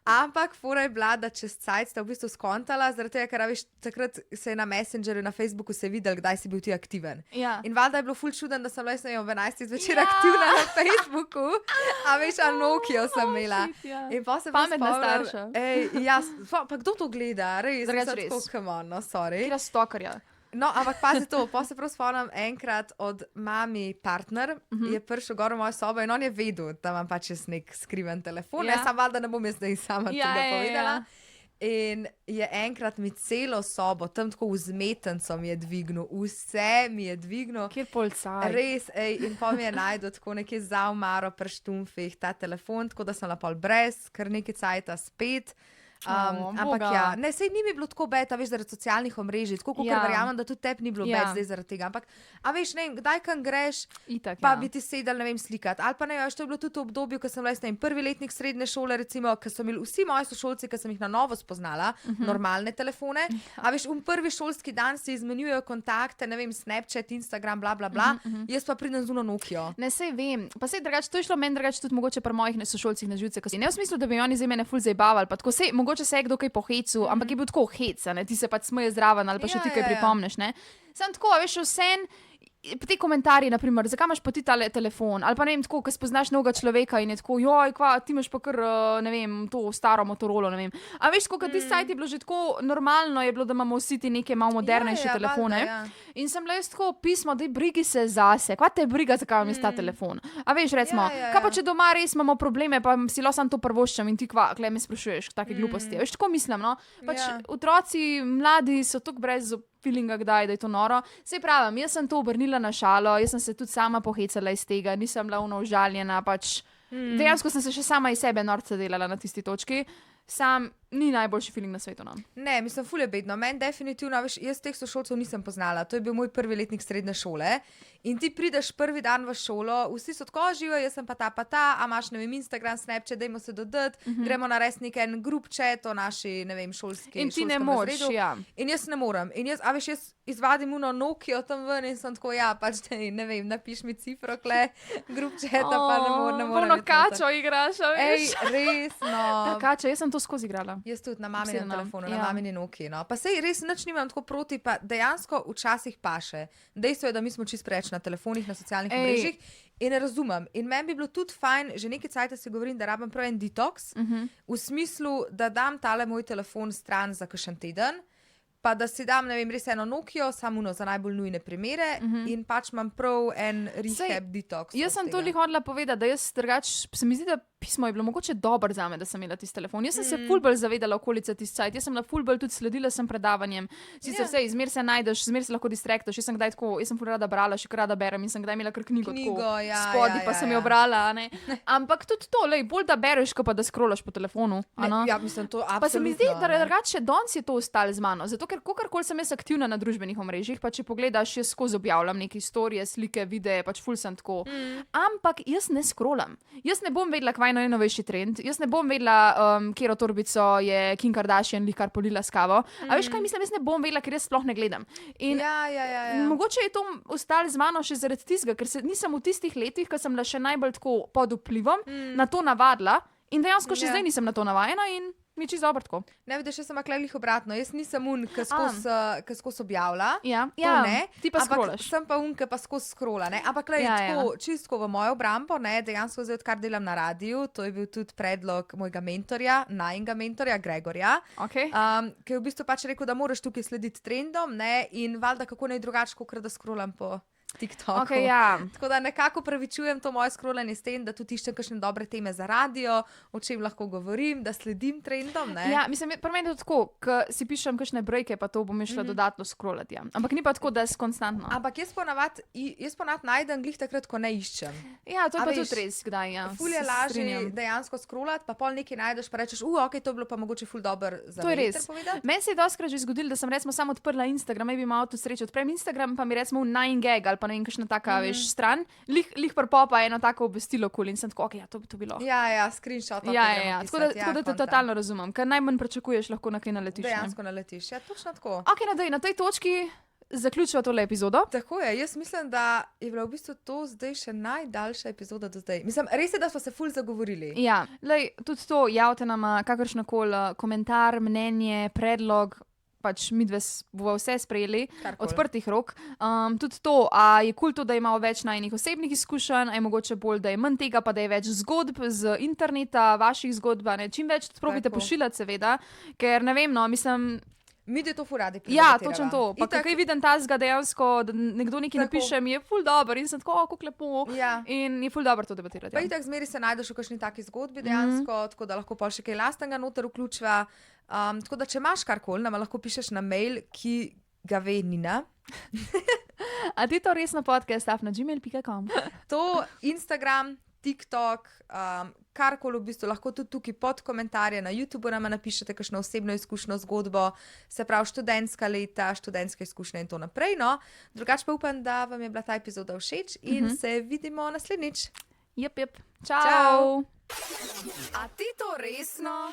Ampak fora je bila, da čez cajt sta v bistvu skontala, zaradi tega, ker veš, takrat se je na Messengerju, na Facebooku se videl, kdaj si bil ti aktiven. Ja. In valjda je bilo ful čuden, da sem bila jaz ne vem, ob 11 zvečer Ja. aktivna na Facebooku, a veš, a Nokio sem imela. shit, ja. In pa se pa Pametna spomnim, starša. pa kdo to gleda? Res, Drugače zdaj tako, res. come on, no, sorry. Kira stokarja. No, ampak pazi to, pa se prav spomnim enkrat od mami partner, je prišel gor v mojo sobo in on je vedel, da imam pač jaz nek skriven telefon, Ja. ne sam valjda ne bom jaz zdaj sama Ja, tega ja, ja. povedala. In je enkrat mi celo sobo, tam tako vzmetenco mi je dvignil, vse mi je dvignil. Kjer polcaj. Res, in pa mi je najdel tako nekje za umaro pri štumfih ta telefon, tako da sem napol brez, kar nekaj cajta spet. Ampak boga. ja, ne, sej ni mi bilo tako beta, veš, zaradi socialnih omrežij, tako kot Ja. verjamem, da tudi tebi ni bilo Ja. bed zdaj zaradi tega. Ampak, a veš, ne vem, kdaj kam greš, Itak, pa ja. bi ti sedel, ne vem, slikati. Ali pa ne, veš, to je bilo tudi v obdobju, ko sem bila, jaz ne vem, prvi letnik srednje šole, recimo, ko so imeli vsi moji sošolci, ki sem jih na novo spoznala, normalne telefone. A veš, prvi šolski dan si izmenjujejo kontakte, ne vem, Snapchat, Instagram, bla, bla, bla. Jaz pa pridem z uno Nokio. Ne, sej vem. Pa sej drugače, to je šlo meni drugače tudi mogoče pri mojih sošolcih na živce. Ne v smislu, da bi oni za mene ful zabavali, pa tako sej, mogoče se je kdo kaj pohecu, ampak je bil tako heca, ne, ti se pač smeje zraven ali pa še Ja, ti kaj ja, ja. pripomneš, ne. Sem tako, a veš, vsem. Ti komentarji, naprimer, zakaj imaš pa ti ta telefon, ali pa ne vem, tako, ko spoznaš novega človeka in je tako, joj, kva, ti imaš pa kar, ne vem, to staro Motorola, ne vem. A veš, kot ti sajt je bilo že tako normalno, je bilo, da imamo vsi ti neke malo modernejše Ja, ja, telefone. valjda, ja. In sem bila jaz tako pismo, da je brigi se zase, kva te briga, zakaj imam jaz ta telefon. A veš, recimo, Ja, ja, kaj pa ja. če doma res imamo probleme, pa si lahko sam to prvoščam in ti kva, klej me sprašuješ, take gluposti. Veš, tako mislim, no. Pač Ja. otroci, mladi so tako brez feelinga, kdaj, da je to noro. Sej pravim, jaz sem to obrnila na šalo, jaz sem se tudi sama pohecala iz tega, nisem bila užaljena, pač dejansko sem se še sama iz sebe norca delala na tisti točki. Sam ni najboljši feeling na svetu. No. Ne, mislim, ful je bedno. Meni definitivno, veš, jaz teh sošolcev nisem poznala. To je bil moj prvi letnik srednje šole. In ti prideš prvi dan v šolo, vsi so tako živi, jaz sem pa ta, a imaš, ne vem, Instagram, Snapchat, dajmo se dodati, gremo narediti nek en grup chat o naši, ne vem, šolski. In ti ne šolskem moreš, razredu. ja. In jaz ne morem. In jaz, a veš, jaz izvadim uno Nokio tam ven in sem tako, ja, pač ne vem, napiš mi cifro, kle, grup chata, pa ne morem. Polno kačo igraš, a Ej, veš. res, no. Ta kača, jaz sem to skozi igrala. Jaz tudi na maminem Obsedena. telefonu, Ja. na mamini Nokiji. No. Pa sej res nič nimam tako proti, pa dejansko včasih paše. Dejstvo je, da mi smo čist preveč na telefonih, na socialnih Ej. mrežah in ne razumem. In meni bi bilo tudi fajn, že nekaj cajta si govorim, da rabim prav en detox, v smislu, da dam tale moj telefon stran za kakšen teden, pa da si dam, ne vem, res eno Nokio, samo za najbolj nujne primere in pač imam prav en rehab detox. Jaz sem to hodila povedati, da jaz drugače, se mi zdi, da pismo je bilo mogoče dobro za me, da sem imela tisti telefon. Jaz sem se ful bolj zavedala okolice tisti cajt, jaz sem na ful bolj tudi sledila sem predavanjem. Sicer vse, izmer se najdeš, zmer se lahko distrektaš. Jaz sem kdaj tako, jaz sem ful rada brala, še kar rada berem in sem kdaj imela kar knjigo tako ja, spodaj, ja, pa ja, sem ja. jo brala, a ne. Ampak tudi to, lej, bolj da bereš, kot pa da scrollaš po telefonu. a no. Ja, mislim, to absolutno. Pa se mi zdi, da ne. drugače danes je to ostalo z mano. Zato, ker kakorkoli sem jaz aktivna na družbenih omrežjih, pa če pogledaš, jaz skozi objavljam neke storije, slike, videe, pač ful sem tako. Ampak jaz ne scrollam. Jaz ne bom vedela, kaj je najnovejši trend. Jaz ne bom vedela, kjero torbico je Kim Kardashian kar polila s kavo. A veš, kaj mislim, jaz ne bom vedela, ker jaz sploh ne gledam. In Ja. mogoče je to ostalo z mano še zaradi tistega, ker se nisem v tistih letih, ko sem bila še najbolj tako pod vplivom, na to navadila in dejansko še Ja. zdaj nisem na to navajena in mi je čisto dobro tako. Ne, vidiš, jaz sem aklelih obratno. Jaz nisem ki skozi objavlja. Ja, To ja, ne, ti pa ampak scrollaš. sem pa unke pa skozi scrolla, ne. Ampak lej, Ja, tako, čistko v mojo obrambo, ne, dejansko zdaj, odkar delam na radiju, to je bil tudi predlog mojega mentorja, najinga mentorja, Gregorja, Okay. ki je v bistvu pač rekel, da moraš tukaj slediti trendom, ne, in valjda kako naj drugače, kot da scrollam po TikToku. Okay, ja. Tako da nekako pravičujem to moje scrollanje s tem, da tudi iščem kakšne dobre teme za radio, o čem lahko govorim, da sledim trendom. Ne? Ja, mislim, pri meni je to tako, ko si pišem kakšne brejke, pa to bom išla dodatno scrollati. Ja. Ampak ni pa tako, da je konstantno. Ampak jaz ponavadi najdem glih takrat, ko ne iščem. Ja, to je pa veš, tudi res, kdaj. Ja. Ful je Se lažje strinjam. dejansko scrollati, pa pol nekaj najdeš, pa rečeš, ok, to je bilo pa mogoče ful dober za To je veter res. povedati. Meni se je doskrat že zgodilo, da sem recimo samo odprla Instagram, bi imela to srečo, odprem Instagram, pa mi recimo v 9gag ali pa ne vem, kakšna taka, veš, stran, lih prpopa eno tako obvestilo kul in sem tako, ok, ja, to bi to bilo. Ja, screenshot. Ja. Tako da te totalno razumem, ker najmanj pričakuješ, lahko na kaj naletiš. ne. Dejansko naletiš, ja, točno tako. Ok, na tej točki zaključiva tole epizodo. Tako je, jaz mislim, da je bila v bistvu to zdaj še najdaljša epizoda do zdaj. Mislim, res je, da smo se ful zagovorili. Ja, lej, tudi to, javite nam kakršnokoli komentar, mnenje, predlog. Pač midve bova vse sprejeli, Karkoli. odprtih rok. Tudi to, a je kul to, da imamo več najnih osebnih izkušenj, a je mogoče bolj, da je manj tega, pa da je več zgodb z interneta, vaših zgodb, a ne, čim več probite Tako. pošiljati, seveda, ker ne vem, no, mislim, Mi je to ful radi. ja, predebatirava. točno to. Pa Itak- kaj vidim tazga dejansko, da nekdo nekaj Tako. napiše, mi je ful dobro in sem tako, kako lepo. Ja. In je ful dobro to debatirati. Pa Ja. itak zmeri se najdeš v kakšni taki zgodbi dejansko, tako da lahko pa še kaj lastnega noter vključiva. Tako da, če imaš karkoli, nam lahko pišeš na mail, ki ga ve Nina. A ti to res na podcast.gmail.com? To Instagram, TikTok, karkoli v bistvu, lahko tudi tukaj pod komentarje na YouTubu nam napišete kakšno osebno izkušnjo, zgodbo, se pravi študentska leta, študentske izkušnje in to naprej. No. Drugače pa upam, da vam je bila ta epizoda všeč in se vidimo naslednjič. Jep. Čau. Čau. A ti to resno?